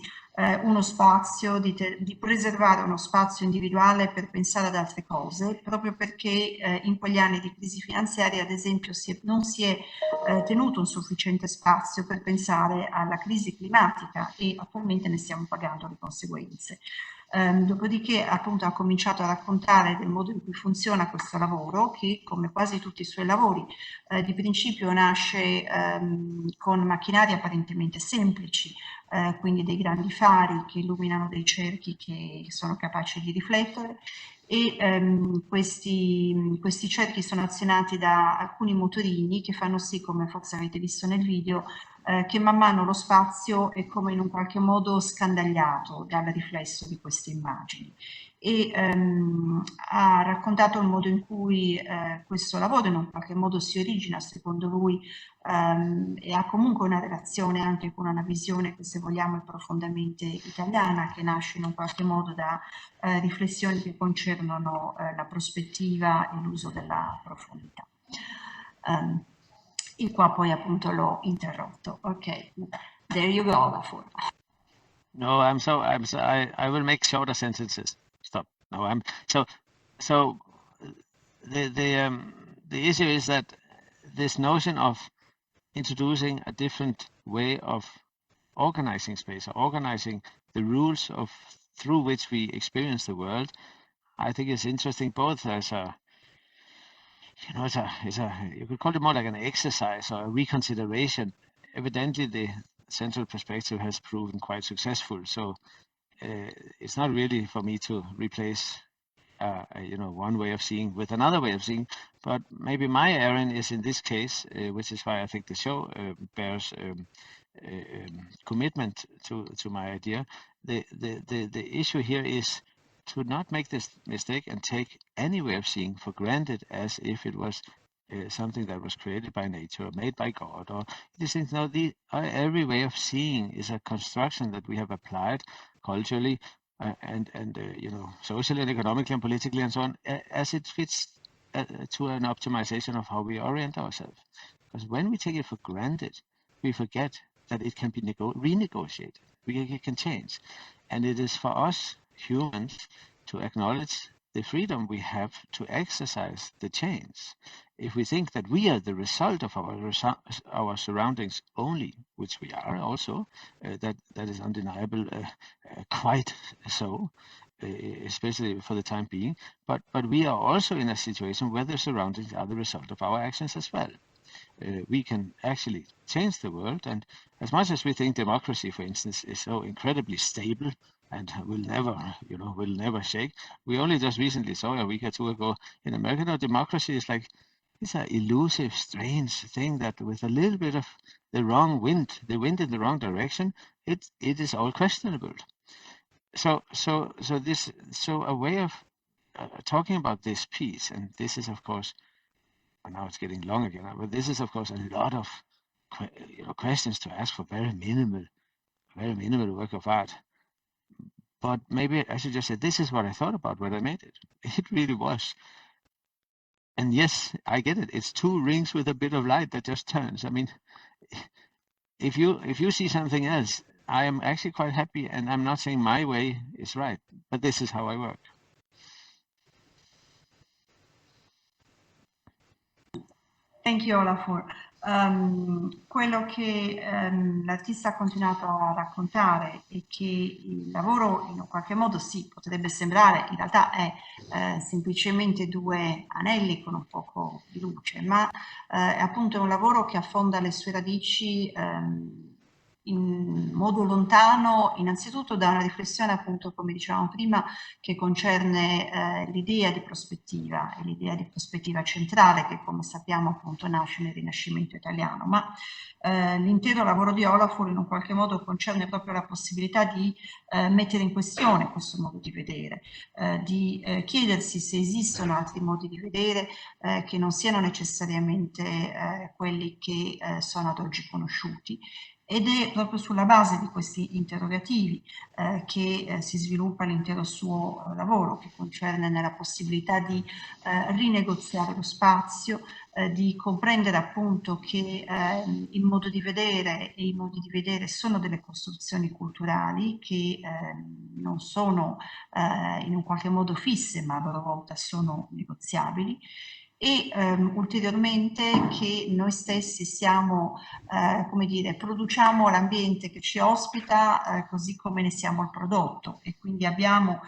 uno spazio, di preservare uno spazio individuale per pensare ad altre cose, proprio perché in quegli anni di crisi finanziaria, ad esempio, non si è tenuto un sufficiente spazio per pensare alla crisi climatica, e attualmente ne stiamo pagando le conseguenze. Dopodiché appunto ha cominciato a raccontare del modo in cui funziona questo lavoro, che come quasi tutti i suoi lavori di principio nasce con macchinari apparentemente semplici, quindi dei grandi fari che illuminano dei cerchi che sono capaci di riflettere, e questi cerchi sono azionati da alcuni motorini che fanno sì, come forse avete visto nel video, che man mano lo spazio è come in un qualche modo scandagliato dal riflesso di queste immagini. E ha raccontato il modo in cui questo lavoro in un qualche modo si origina, secondo lui, e ha comunque una relazione anche con una visione che, se vogliamo, è profondamente italiana, che nasce in un qualche modo da riflessioni che concernono la prospettiva e l'uso della profondità. E qua poi appunto l'ho interrotto. Ok, there you go, Olafur. No, I will make shorter sentences. Stop. No, the issue is that this notion of introducing a different way of organizing space, or organizing the rules through which we experience the world, I think is interesting, both as a, you could call it more like an exercise or a reconsideration. Evidently, the central perspective has proven quite successful, so it's not really for me to replace one way of seeing with another way of seeing, but maybe my errand is in this case, which is why I think the show bears commitment to my idea. The issue here is to not make this mistake and take any way of seeing for granted as if it was something that was created by nature or made by God, or these things. No, every way of seeing is a construction that we have applied culturally and socially and economically and politically and so on, as it fits to an optimization of how we orient ourselves. Because when we take it for granted, we forget that it can be renegotiated. It can change, and it is for us humans to acknowledge the freedom we have to exercise the change. If we think that we are the result of our surroundings only, which we are also, that is undeniable, quite so, especially for the time being. But we are also in a situation where the surroundings are the result of our actions as well. We can actually change the world, and as much as we think democracy, for instance, is so incredibly stable and will never shake, we only just recently saw, a week or two ago, in America, democracy is like, it's an elusive, strange thing that with a little bit of the wind in the wrong direction, it is all questionable. So a way of talking about this piece, and this is of course, now it's getting long again, but this is of course a lot of questions to ask for very minimal work of art. But maybe I should just say, this is what I thought about when I made it. It really was. And yes, I get it. It's two rings with a bit of light that just turns. I mean, if you see something else, I am actually quite happy, and I'm not saying my way is right, but this is how I work. Thank you, Olafur. Quello che l'artista ha continuato a raccontare è che il lavoro in un qualche modo sì, potrebbe sembrare, in realtà è semplicemente due anelli con un poco di luce, ma è appunto un lavoro che affonda le sue radici in modo lontano, innanzitutto da una riflessione, appunto, come dicevamo prima, che concerne l'idea di prospettiva, e l'idea di prospettiva centrale, che come sappiamo appunto nasce nel Rinascimento italiano, ma l'intero lavoro di Olafur in un qualche modo concerne proprio la possibilità di mettere in questione questo modo di vedere, di chiedersi se esistono altri modi di vedere che non siano necessariamente quelli che sono ad oggi conosciuti. Ed è proprio sulla base di questi interrogativi che si sviluppa l'intero suo lavoro, che concerne nella possibilità di rinegoziare lo spazio, di comprendere appunto che il modo di vedere e i modi di vedere sono delle costruzioni culturali che non sono in un qualche modo fisse, ma a loro volta sono negoziabili. E ulteriormente che noi stessi siamo, come dire, produciamo l'ambiente che ci ospita così come ne siamo il prodotto, e quindi abbiamo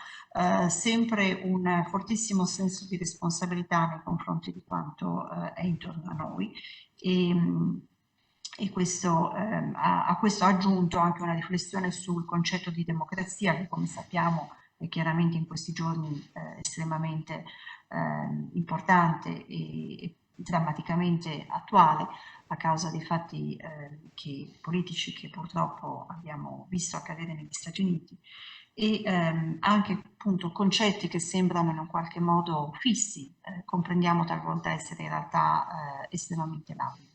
sempre un fortissimo senso di responsabilità nei confronti di quanto è intorno a noi. E questo, a questo ha aggiunto anche una riflessione sul concetto di democrazia, che come sappiamo è chiaramente in questi giorni estremamente importante e drammaticamente attuale a causa dei fatti politici che purtroppo abbiamo visto accadere negli Stati Uniti e anche appunto concetti che sembrano in un qualche modo fissi, comprendiamo talvolta essere in realtà estremamente labili.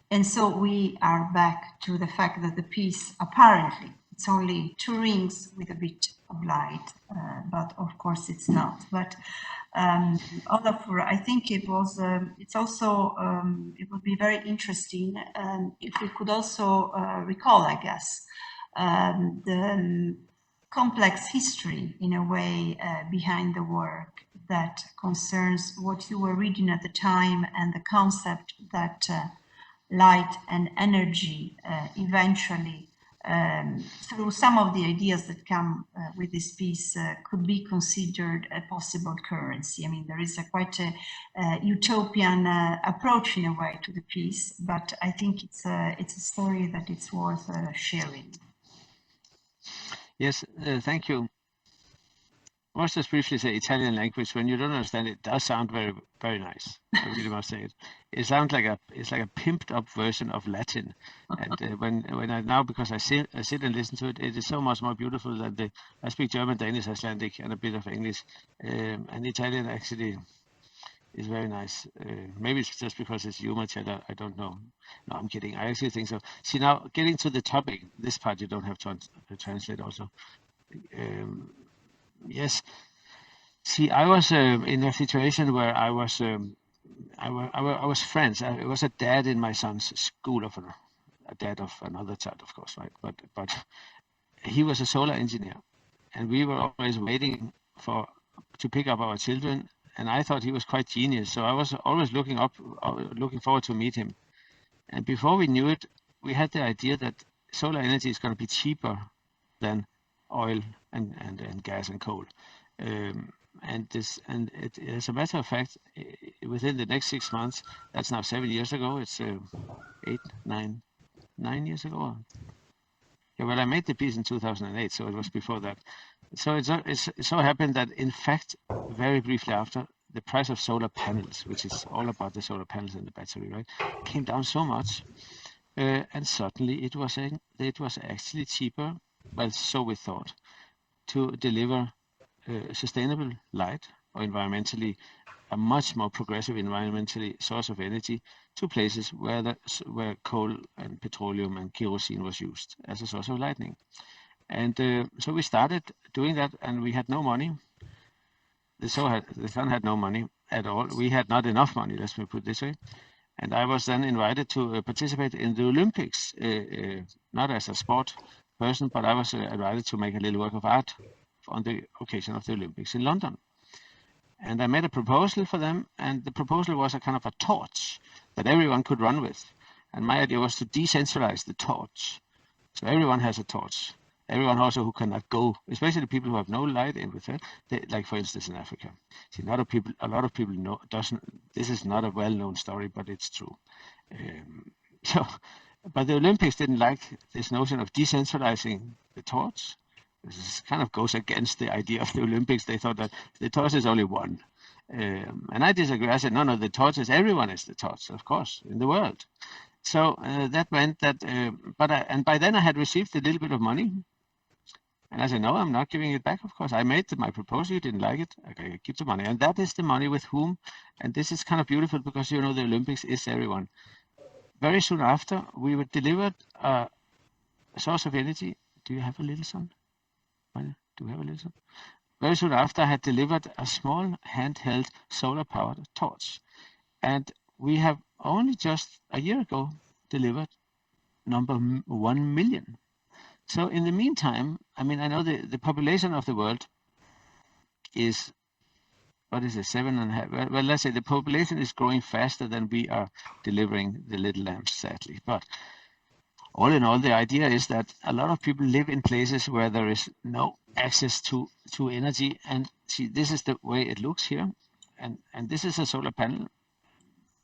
And so we are back to the fact that the piece apparently it's only 2 rings with a bit of light, but of course it's not. But Olafur, I think it was. It's also. It would be very interesting if we could also recall, I guess, the complex history, in a way, behind the work that concerns what you were reading at the time and the concept that light and energy eventually, through some of the ideas that come with this piece, could be considered a possible currency. I mean, there is a quite a utopian approach in a way to the piece, but I think it's a story that it's worth sharing. Yes, thank you. I must just briefly say Italian language, when you don't understand it, does sound very, very nice. I really must say it. It sounds like it's like a pimped up version of Latin. And when I now, because I sit and listen to it, it is so much more beautiful than I speak German, Danish, Icelandic, and a bit of English. And Italian actually is very nice. Maybe it's just because it's you, Marcella, I don't know. No, I'm kidding. I actually think so. See, now getting to the topic, this part you don't have to translate also. Yes. See, I was in a situation where I was friends. I was a dad in my son's school of a dad of another child, of course, right? But he was a solar engineer, and we were always waiting to pick up our children. And I thought he was quite genius, so I was always looking forward to meet him. And before we knew it, we had the idea that solar energy is going to be cheaper than oil and gas and coal. As a matter of fact, within the next 6 months, that's now 7 years ago, it's 9 years ago. Yeah, well, I made the piece in 2008, so it was before that. So it so happened that, in fact, very briefly after, the price of solar panels, which is all about the solar panels and the battery, right, came down so much, and suddenly it was actually cheaper, well, so we thought, to deliver sustainable light, or environmentally a much more progressive environmentally source of energy, to places where coal and petroleum and kerosene was used as a source of lighting. And so we started doing that, and we had no money. The sun had no money at all. We had not enough money, let's put it this way. And I was then invited to participate in the Olympics, not as a sport person, but I was invited to make a little work of art on the occasion of the Olympics in London. And I made a proposal for them, and the proposal was a kind of a torch that everyone could run with. And my idea was to decentralize the torch. So everyone has a torch. Everyone also who cannot go, especially people who have no light in with it, like for instance in Africa. See, a lot of people know, this is not a well-known story, but it's true. But the Olympics didn't like this notion of decentralizing the torch. This kind of goes against the idea of the Olympics. They thought that the torch is only one. And I disagree. I said, no, the torch is, everyone is the torch, of course, in the world. So that meant that, and by then I had received a little bit of money. And I said, no, I'm not giving it back, of course. I made my proposal, you didn't like it, okay, keep the money. And that is the money with whom, and this is kind of beautiful because, you know, the Olympics is everyone. Very soon after, we were delivered a source of energy. Do you have a little son? Do we have a little son? Very soon after, I had delivered a small handheld solar-powered torch. And we have only just a year ago delivered number 1 million. So in the meantime, I mean, I know the population of the world is, what is it, 7.5? Well, let's say the population is growing faster than we are delivering the little lamps, sadly. But all in all, the idea is that a lot of people live in places where there is no access to energy. And see, this is the way it looks here. And this is a solar panel.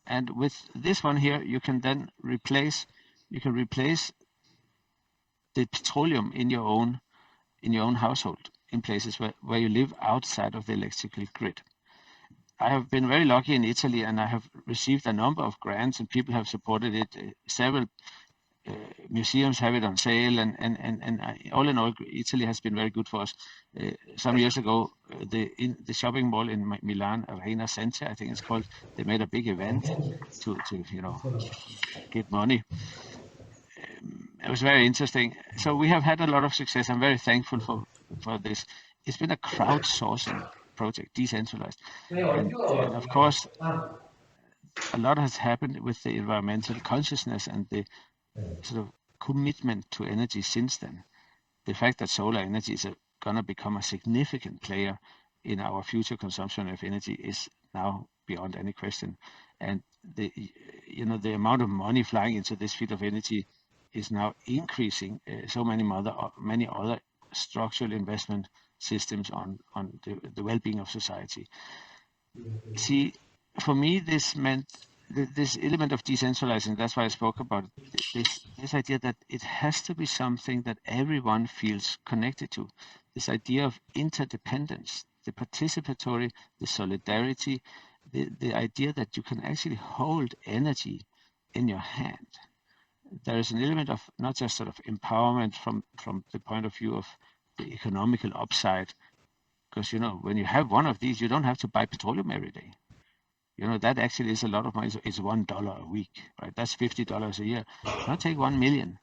And with this one here, you can then replace the petroleum in your own in your own household, in places where you live outside of the electrical grid. I have been very lucky in Italy, and I have received a number of grants, and people have supported it. Several museums have it on sale, and all in all, Italy has been very good for us. Some years ago, the shopping mall in Milan, Arena Center, I think it's called, they made a big event to get money. It was very interesting. So we have had a lot of success. I'm very thankful for this. It's been a crowdsourcing project, decentralized, and of course, a lot has happened with the environmental consciousness and the sort of commitment to energy since then. The fact that solar energy is going to become a significant player in our future consumption of energy is now beyond any question. And the amount of money flying into this field of energy is now increasing. So many other structural investment systems on the well-being of society. See, for me, this meant this element of decentralizing. That's why I spoke about this idea that it has to be something that everyone feels connected to. This idea of interdependence, the participatory, the solidarity, the idea that you can actually hold energy in your hand. There is an element of not just sort of empowerment from the point of view of the economical upside, because when you have one of these, you don't have to buy petroleum every day. That actually is a lot of money. It's $1 a week, right? That's $50 a year. Now take 1 million.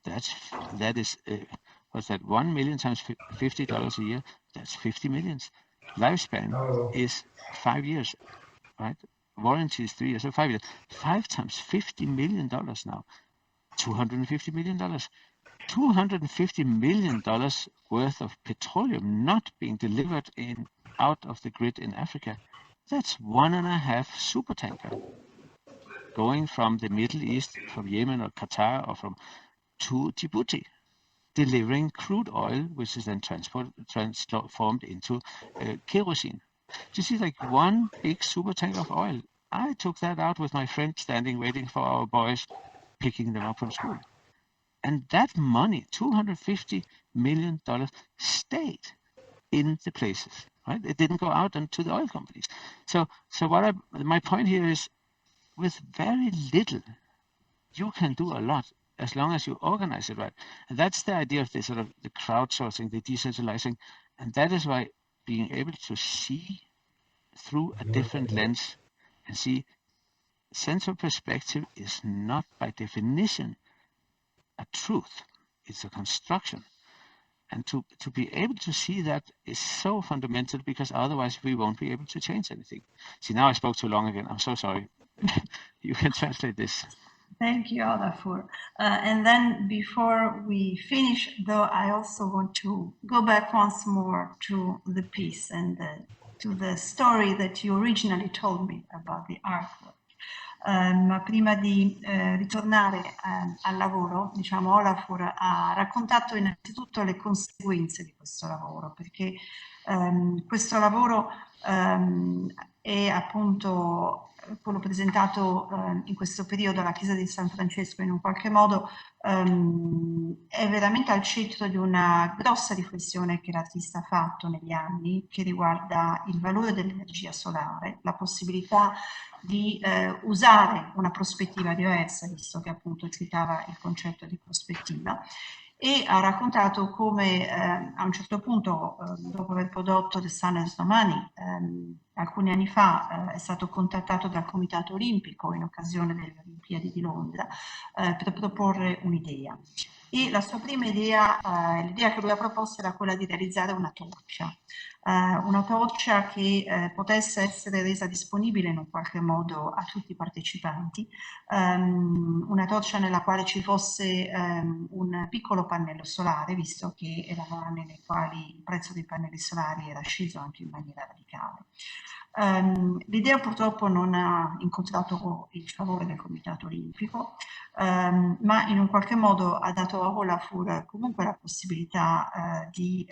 That is what's that? 1 million times $50 a year. That's 50 millions. Lifespan is 5 years, right? Warranty is 3 years, so 5 years. 5 times $50 million now. $250 million. $250 million worth of petroleum not being delivered out of the grid in Africa. That's 1.5 supertanker going from the Middle East, from Yemen or Qatar or to Djibouti, delivering crude oil, which is then transformed into kerosene. Do you see, like one big supertanker of oil? I took that out with my friend standing waiting for our boys picking them up from school. And that money, $250 million, stayed in the places, right? It didn't go out to the oil companies. So my point here is, with very little, you can do a lot as long as you organize it right. And that's the idea of the sort of the crowdsourcing, the decentralizing. And that is why being able to see through a different lens and see central perspective is not by definition a truth, it's a construction. And to be able to see that is so fundamental, because otherwise we won't be able to change anything. See, now I spoke too long again. I'm so sorry. You can translate this. Thank you, Olafur. And then before we finish, though, I also want to go back once more to the piece and to the story that you originally told me about the artwork. Ma prima di ritornare al lavoro, diciamo, Olafur ha raccontato innanzitutto le conseguenze di questo lavoro, perché questo lavoro è appunto quello presentato in questo periodo alla chiesa di San Francesco, in un qualche modo è veramente al centro di una grossa riflessione che l'artista ha fatto negli anni, che riguarda il valore dell'energia solare, la possibilità di usare una prospettiva diversa, visto che appunto citava il concetto di prospettiva, e ha raccontato come a un certo punto, dopo aver prodotto The Sun is Domani, alcuni anni fa è stato contattato dal Comitato Olimpico in occasione delle Olimpiadi di Londra per proporre un'idea. E la sua prima idea, l'idea che lui ha proposto, era quella di realizzare una torcia che potesse essere resa disponibile in un qualche modo a tutti i partecipanti, una torcia nella quale ci fosse un piccolo pannello solare, visto che erano anni nei quali il prezzo dei pannelli solari era sceso anche in maniera radicale. L'idea purtroppo non ha incontrato il favore del Comitato Olimpico, ma in un qualche modo ha dato a Olafur comunque la possibilità di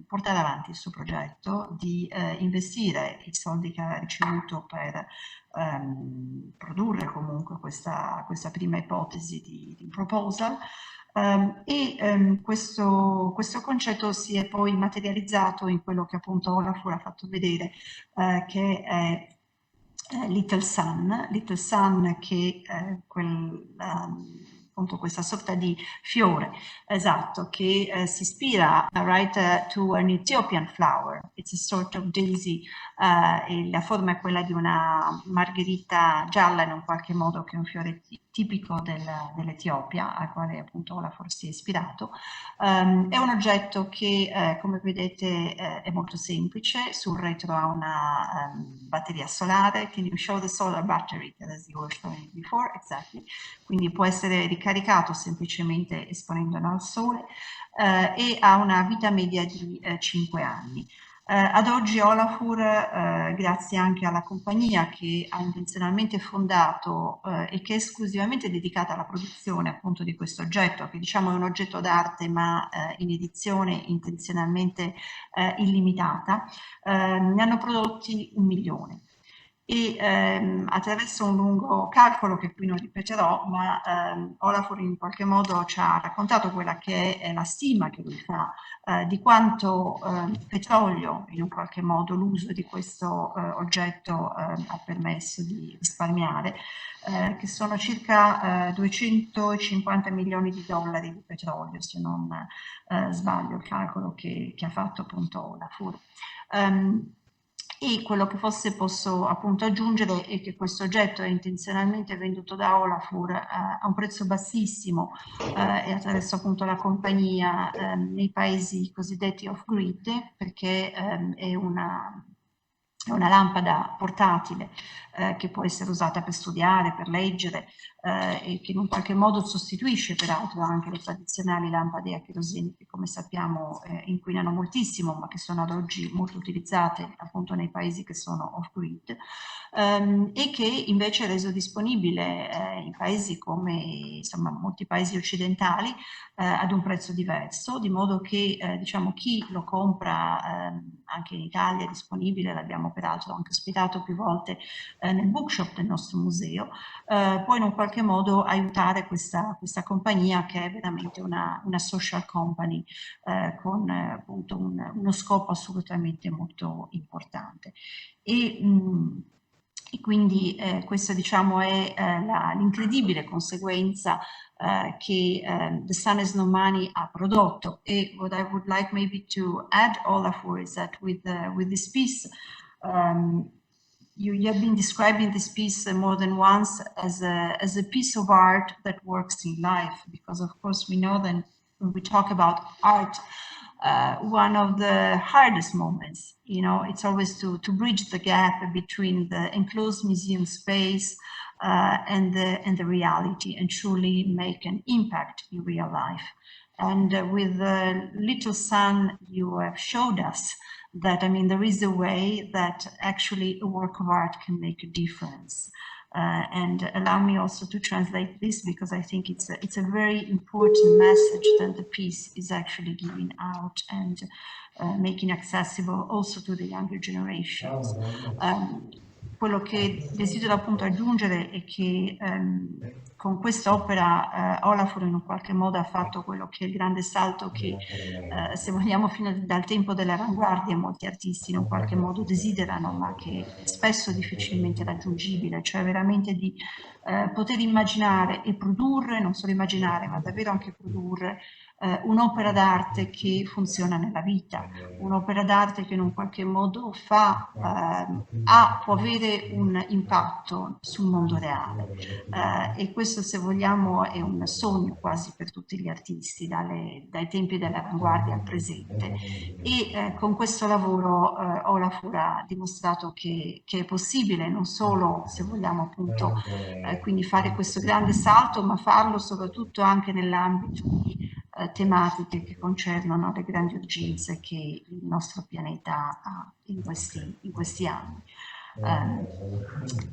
portare avanti il suo progetto, di investire i soldi che ha ricevuto per produrre comunque questa prima ipotesi di proposal, Questo concetto si è poi materializzato in quello che appunto Olafur ha fatto vedere, che è Little Sun che è appunto questa sorta di fiore, esatto, che si ispira to an Ethiopian flower. It's a sort of daisy, e la forma è quella di una margherita gialla in un qualche modo, che è un fiore tipico dell'Etiopia, al quale appunto Olafur si è ispirato. È un oggetto che, come vedete, è molto semplice. Sul retro ha una batteria solare. Can you show the solar battery as you were showing before? Exactly. Quindi può essere ricaricato semplicemente esponendolo al sole, e ha una vita media di 5 anni. Ad oggi Olafur, grazie anche alla compagnia che ha intenzionalmente fondato e che è esclusivamente dedicata alla produzione appunto di questo oggetto, che diciamo è un oggetto d'arte ma in edizione intenzionalmente illimitata, ne hanno prodotti 1 milione. E attraverso un lungo calcolo che qui non ripeterò, ma Olafur in qualche modo ci ha raccontato quella che è la stima che lui fa di quanto petrolio, in un qualche modo, l'uso di questo oggetto ha permesso di risparmiare, che sono circa 250 milioni di dollari di petrolio, se non sbaglio il calcolo che ha fatto appunto Olafur. E quello che forse posso appunto aggiungere è che questo oggetto è intenzionalmente venduto da Olafur a un prezzo bassissimo e attraverso appunto la compagnia nei paesi cosiddetti off-grid, perché è una lampada portatile che può essere usata per studiare, per leggere, e che in un qualche modo sostituisce peraltro anche le tradizionali lampade a cherosene, che come sappiamo inquinano moltissimo, ma che sono ad oggi molto utilizzate appunto nei paesi che sono off-grid, e che invece è reso disponibile in paesi come insomma molti paesi occidentali ad un prezzo diverso, di modo che diciamo chi lo compra anche in Italia è disponibile, l'abbiamo peraltro anche ospitato più volte nel bookshop del nostro museo, può in un qualche modo aiutare questa compagnia, che è veramente una social company con appunto uno scopo assolutamente molto importante. E quindi questa diciamo è l'incredibile conseguenza che The Sun Has No Money ha prodotto. E what I would like maybe to add, Olafur, is that with this piece, you have been describing this piece more than once as a piece of art that works in life, because of course we know that when we talk about art, one of the hardest moments, you know, it's always to bridge the gap between the enclosed museum space and the reality, and truly make an impact in real life. And with Little Sun, you have showed us that, I mean, there is a way that actually a work of art can make a difference. And allow me also to translate this, because I think it's a very important message that the piece is actually giving out and making accessible also to the younger generations. Quello che desidero appunto aggiungere è che con quest'opera Olafur in un qualche modo ha fatto quello che è il grande salto che, se vogliamo, fino dal tempo dell'avanguardia molti artisti in un qualche modo desiderano, ma che è spesso difficilmente raggiungibile, cioè veramente di poter immaginare e produrre, non solo immaginare, ma davvero anche produrre un'opera d'arte che funziona nella vita, un'opera d'arte che in un qualche modo può avere un impatto sul mondo reale, e questo, se vogliamo, è un sogno quasi per tutti gli artisti, dai tempi dell'avanguardia al presente. E con questo lavoro Olafur ha dimostrato che è possibile non solo, se vogliamo appunto, quindi fare questo grande salto, ma farlo soprattutto anche nell'ambito di tematiche che concernono le grandi urgenze che il nostro pianeta ha in questi anni.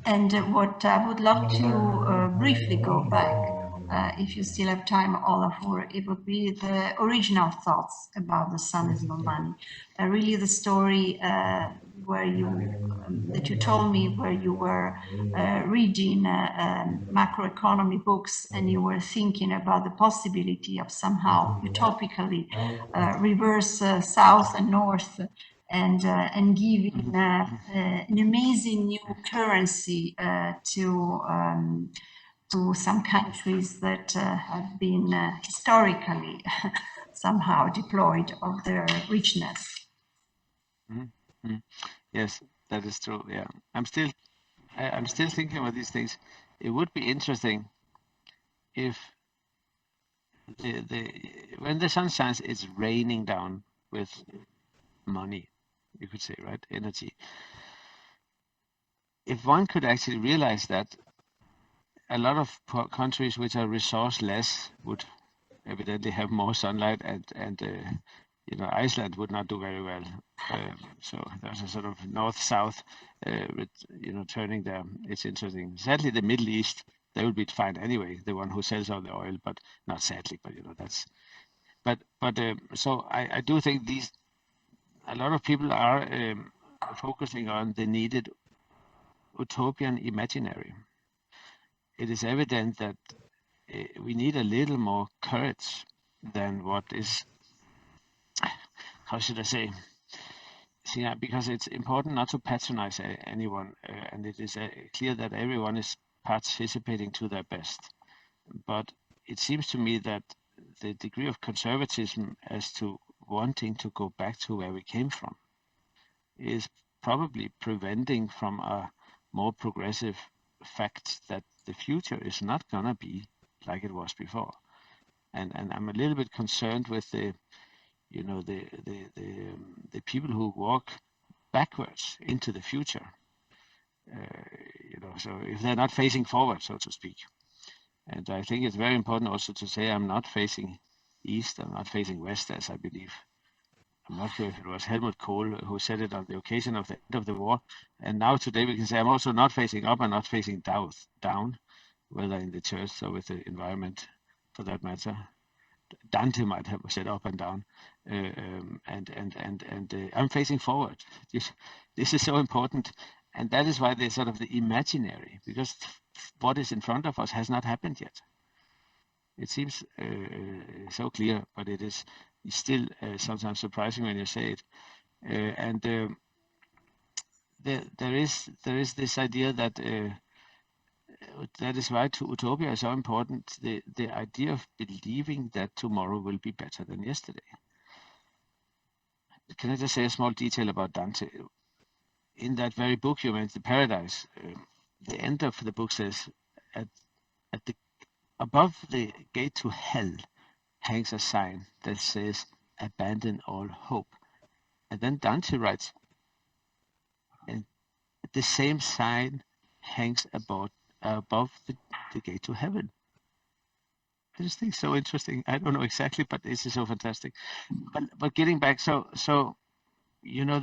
And what I would love to briefly go back, if you still have time, Olafur, it would be the original thoughts about The Sun Has No Money. Really the story where that you told me where you were reading macroeconomy books and you were thinking about the possibility of somehow utopically reverse south and north and giving an amazing new currency to some countries that have been historically somehow deployed of their richness. Mm-hmm. Yes, that is true. Yeah, I'm still thinking about these things. It would be interesting if when the sun shines, it's raining down with money, you could say, right? Energy. If one could actually realize that a lot of countries which are resourceless would evidently have more sunlight, and you know, Iceland would not do very well. So there's a sort of north-south, with, you know, turning there. It's interesting. Sadly, the Middle East, they will be fine anyway. The one who sells all the oil, but not sadly, but you know, that's. But so I do think a lot of people are focusing on the needed utopian imaginary. It is evident that we need a little more courage than what is, how should I say, because it's important not to patronize anyone, and it is clear that everyone is participating to their best. But it seems to me that the degree of conservatism as to wanting to go back to where we came from is probably preventing from a more progressive fact that the future is not gonna be like it was before. And I'm a little bit concerned with the, you know, the people who walk backwards into the future. You know, so if they're not facing forward, so to speak. And I think it's very important also to say I'm not facing east, I'm not facing west, as I believe. I'm not sure if it was Helmut Kohl who said it on the occasion of the end of the war. And now today we can say I'm also not facing up and not facing down, whether in the church or with the environment, for that matter. Dante might have said up and down, I'm facing forward. This is so important, and that is why there's sort of the imaginary, because what is in front of us has not happened yet. It seems so clear, but it is still sometimes surprising when you say it. There is this idea that that is why to utopia is so important. The idea of believing that tomorrow will be better than yesterday. Can I just say a small detail about Dante? In that very book you mentioned, The Paradise, the end of the book says, above the gate to hell hangs a sign that says, abandon all hope. And then Dante writes, and the same sign hangs above the gate to heaven. I just think so interesting. I don't know exactly, but this is so fantastic. But getting back, so you know,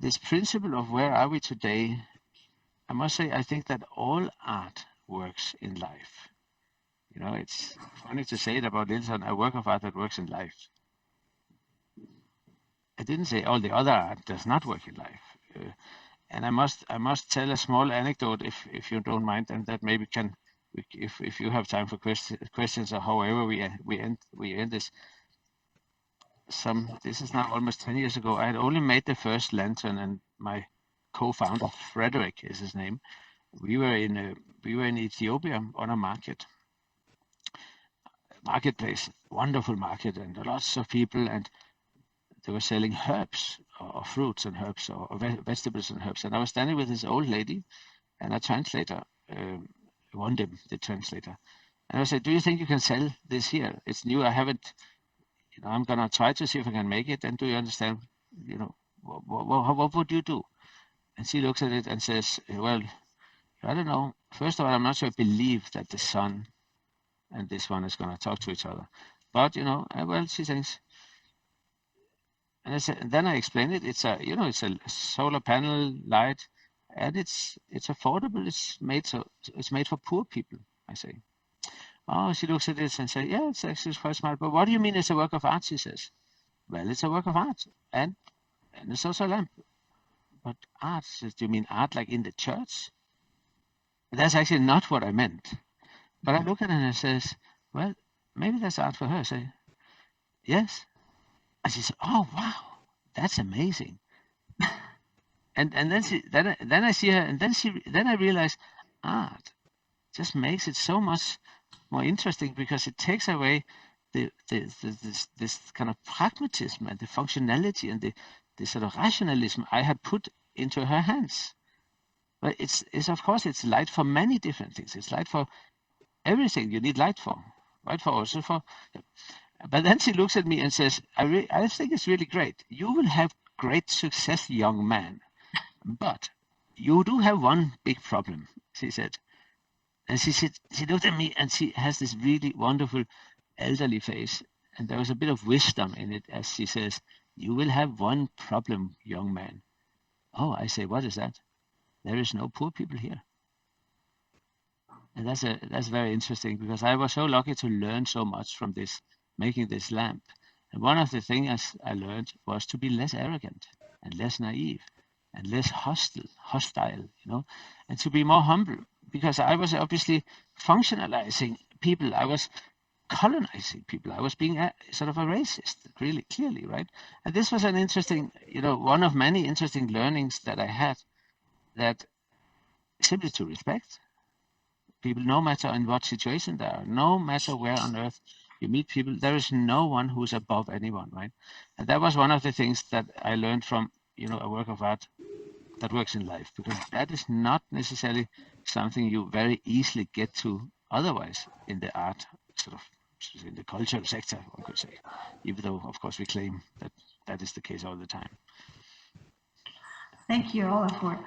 this principle of where are we today, I must say, I think that all art works in life. You know, it's funny to say it about Lilson, a work of art that works in life. I didn't say all the other art does not work in life. And I must tell a small anecdote, if you don't mind, and that maybe can, if you have time for questions or however we end this. This is now almost 10 years ago. I had only made the first lantern, and my co-founder Frederick is his name. We were in Ethiopia on a marketplace, wonderful market, and lots of people, and they were selling herbs or fruits and herbs or vegetables and herbs. And I was standing with this old lady and a translator, Wondem, the translator. And I said, do you think you can sell this here? It's new, I haven't, you know, I'm gonna try to see if I can make it. And do you understand, you know, what would you do? And she looks at it and says, well, I don't know. First of all, I'm not sure I believe that the sun and this one is gonna talk to each other. But, you know, well, she thinks, and then I explained it. It's a solar panel light, and it's affordable. It's made for poor people. I say. Oh, she looks at this and says, yeah, it's actually quite smart. But what do you mean it's a work of art? She says. Well, it's a work of art, and it's also a lamp. But art? She says, do you mean art like in the church? That's actually not what I meant. But I look at her and I says, well, maybe that's art for her. I say, yes. And she said, oh, wow, that's amazing. And then I see her, and then I realize art just makes it so much more interesting, because it takes away this kind of pragmatism and the functionality and the sort of rationalism I had put into her hands. But it's of course it's light for many different things. It's light for everything you need light for, right? For also for. But then she looks at me and says, I think it's really great. You will have great success, young man. But you do have one big problem, she said. And she looked at me and she has this really wonderful elderly face. And there was a bit of wisdom in it as she says, you will have one problem, young man. Oh, I say, what is that? There is no poor people here. And that's very interesting, because I was so lucky to learn so much from this, making this lamp. And one of the things I learned was to be less arrogant and less naive and less hostile, and to be more humble, because I was obviously functionalizing people. I was colonizing people. I was being sort of a racist, really clearly, right? And this was an interesting, one of many interesting learnings that I had, that simply to respect people, no matter in what situation they are, no matter where on earth you meet people, there is no one who's above anyone, right? And that was one of the things that I learned from, a work of art that works in life, because that is not necessarily something you very easily get to otherwise in the art, sort of in the cultural sector, one could say, even though, of course, we claim that that is the case all the time. Thank you, Olafur.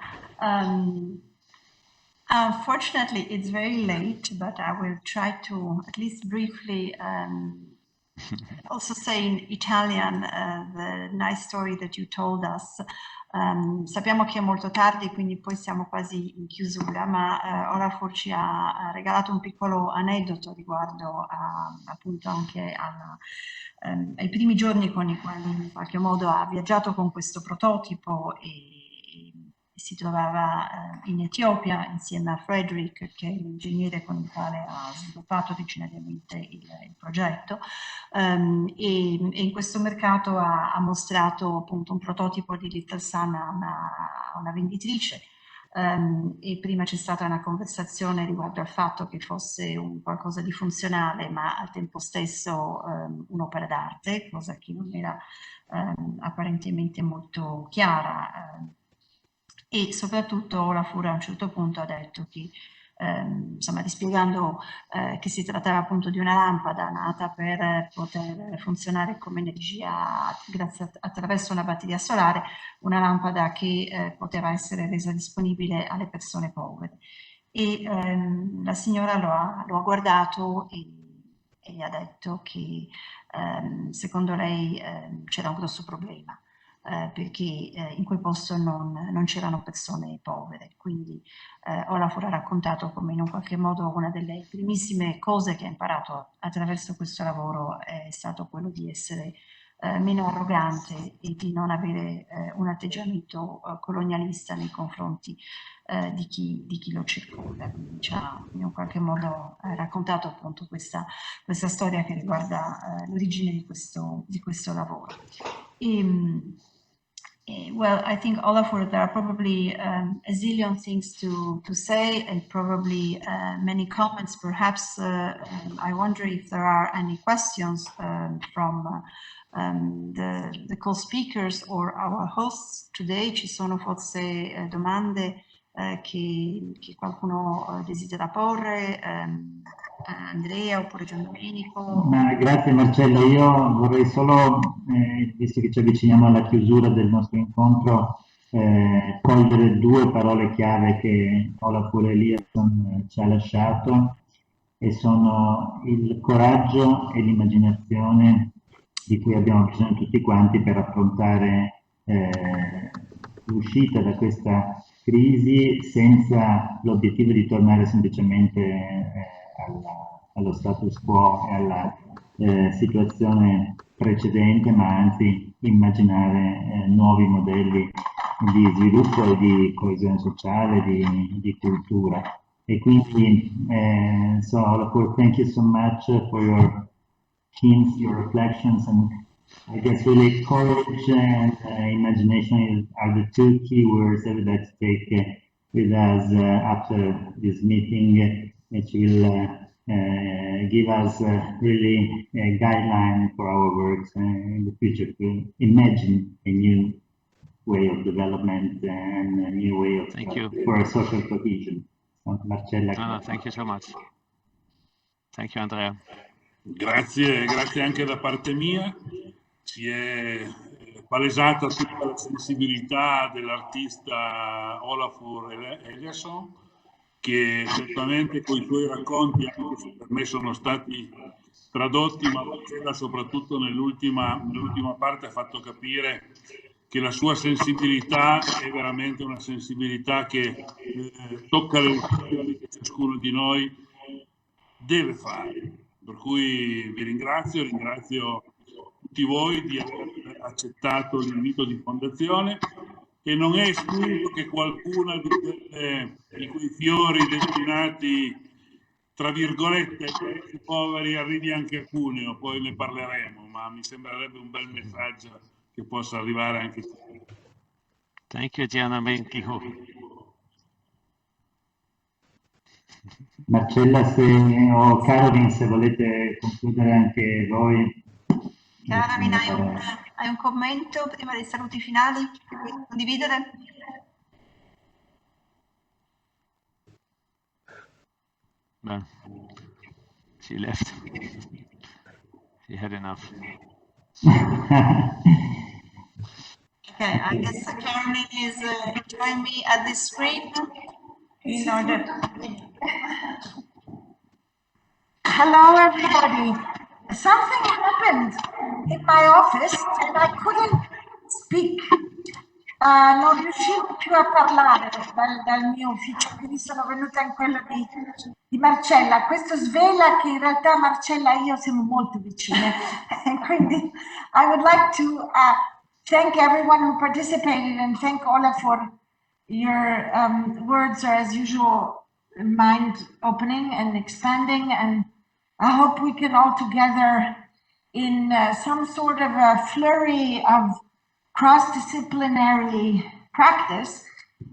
Unfortunately, it's very late, but I will try to at least briefly also say in Italian the nice story that you told us. Sappiamo che è molto tardi, quindi poi siamo quasi in chiusura, ma Olafur ci ha regalato un piccolo aneddoto riguardo appunto anche ai primi giorni con i quali in qualche modo ha viaggiato con questo prototipo e si trovava in Etiopia insieme a Frederick, che è l'ingegnere con il quale ha sviluppato originariamente il progetto, e in questo mercato ha mostrato appunto un prototipo di Little Sun a una venditrice, e prima c'è stata una conversazione riguardo al fatto che fosse un qualcosa di funzionale ma al tempo stesso un'opera d'arte, cosa che non era apparentemente molto chiara. E soprattutto Olafur a un certo punto ha detto che, insomma, rispiegando che si trattava appunto di una lampada nata per poter funzionare come energia attraverso una batteria solare, una lampada che poteva essere resa disponibile alle persone povere. E la signora lo ha guardato e gli ha detto che secondo lei c'era un grosso problema. Perché in quel posto non c'erano persone povere, quindi Olafur ha raccontato come in un qualche modo una delle primissime cose che ha imparato attraverso questo lavoro è stato quello di essere meno arrogante e di non avere un atteggiamento colonialista nei confronti di chi lo circonda. Quindi ci ha in un qualche modo raccontato appunto questa storia che riguarda l'origine di questo lavoro. Well, I think Olafur, there are probably a zillion things to say and probably many comments. Perhaps I wonder if there are any questions from the co-speakers or our hosts today. Ci sono forse domande che qualcuno desidera porre, Andrea oppure Gian Domenico? Grazie Marcella, io vorrei solo, visto che ci avviciniamo alla chiusura del nostro incontro, cogliere due parole chiave che Olafur Eliasson ci ha lasciato, e sono il coraggio e l'immaginazione di cui abbiamo bisogno tutti quanti per affrontare l'uscita da questa crisi senza l'obiettivo di tornare semplicemente allo status quo e alla situazione precedente, ma anzi immaginare nuovi modelli di sviluppo e di coesione sociale, di cultura. E quindi, so Olafur, thank you so much for your hints, your reflections, and I guess really courage and imagination are the two key words that we'd like to take with us after this meeting, which will give us really a guideline for our works in the future to imagine a new way of development and a new way of for a social cohesion. So, Marcella. Thank you so much. Thank you, Andrea. Grazie anche da parte mia. Si è palesata tutta la sensibilità dell'artista Olafur Eliasson, che certamente con i suoi racconti, anche se per me sono stati tradotti, ma Marcella soprattutto nell'ultima parte ha fatto capire che la sua sensibilità è veramente una sensibilità che tocca le emozioni che ciascuno di noi deve fare. Per cui vi ringrazio tutti voi di aver accettato l'invito di fondazione, e non è escluso che qualcuna di quei fiori destinati, tra virgolette, ai poveri arrivi anche a Cuneo, poi ne parleremo, ma mi sembrerebbe un bel messaggio che possa arrivare anche qui. Thank you, Gianna. Marcella o Caroline, se volete concludere anche voi. Caroline, hai un commento prima dei saluti finali che vuoi condividere? No, she left. She had enough. Okay, I guess Caroline is joining me at the screen in order. Hello, everybody. Something happened in my office and I couldn't speak. Non riuscivo più a parlare dal mio ufficio, quindi sono venuta in quello di Marcella. Questo svela che in realtà Marcella e io siamo molto vicine. Quindi I would like to thank everyone who participated and thank Olafur. Your words are, as usual, mind-opening and expanding, and I hope we can all together in some sort of a flurry of cross-disciplinary practice,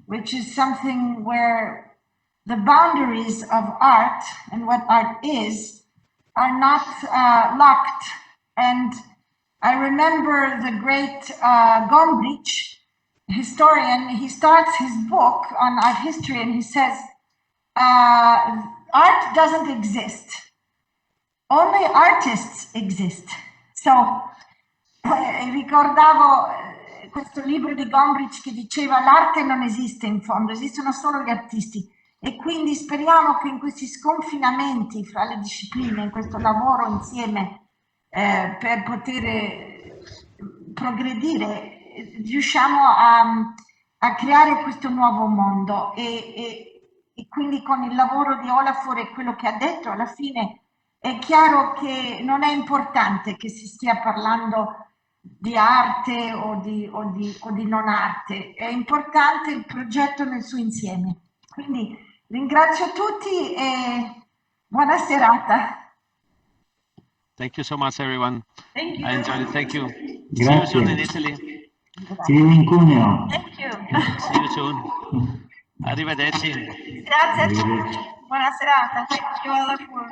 which is something where the boundaries of art and what art is are not locked. And I remember the great Gombrich, historian. He starts his book on art history and he says, art doesn't exist. Only artists exist. So, ricordavo questo libro di Gombrich che diceva l'arte non esiste in fondo, esistono solo gli artisti, e quindi speriamo che in questi sconfinamenti fra le discipline, in questo lavoro insieme per poter progredire, riusciamo a creare questo nuovo mondo e quindi con il lavoro di Olafur e quello che ha detto alla fine è chiaro che non è importante che si stia parlando di arte o di non arte, è importante il progetto nel suo insieme. Quindi ringrazio tutti e buona serata. Thank you so much, everyone. Thank you. I enjoyed it. Thank you. Grazie. See you soon in Italy. See you in Cuneo. Thank you. See you soon. Arrivederci. Grazie a tutti. Buona serata. Thank you all for.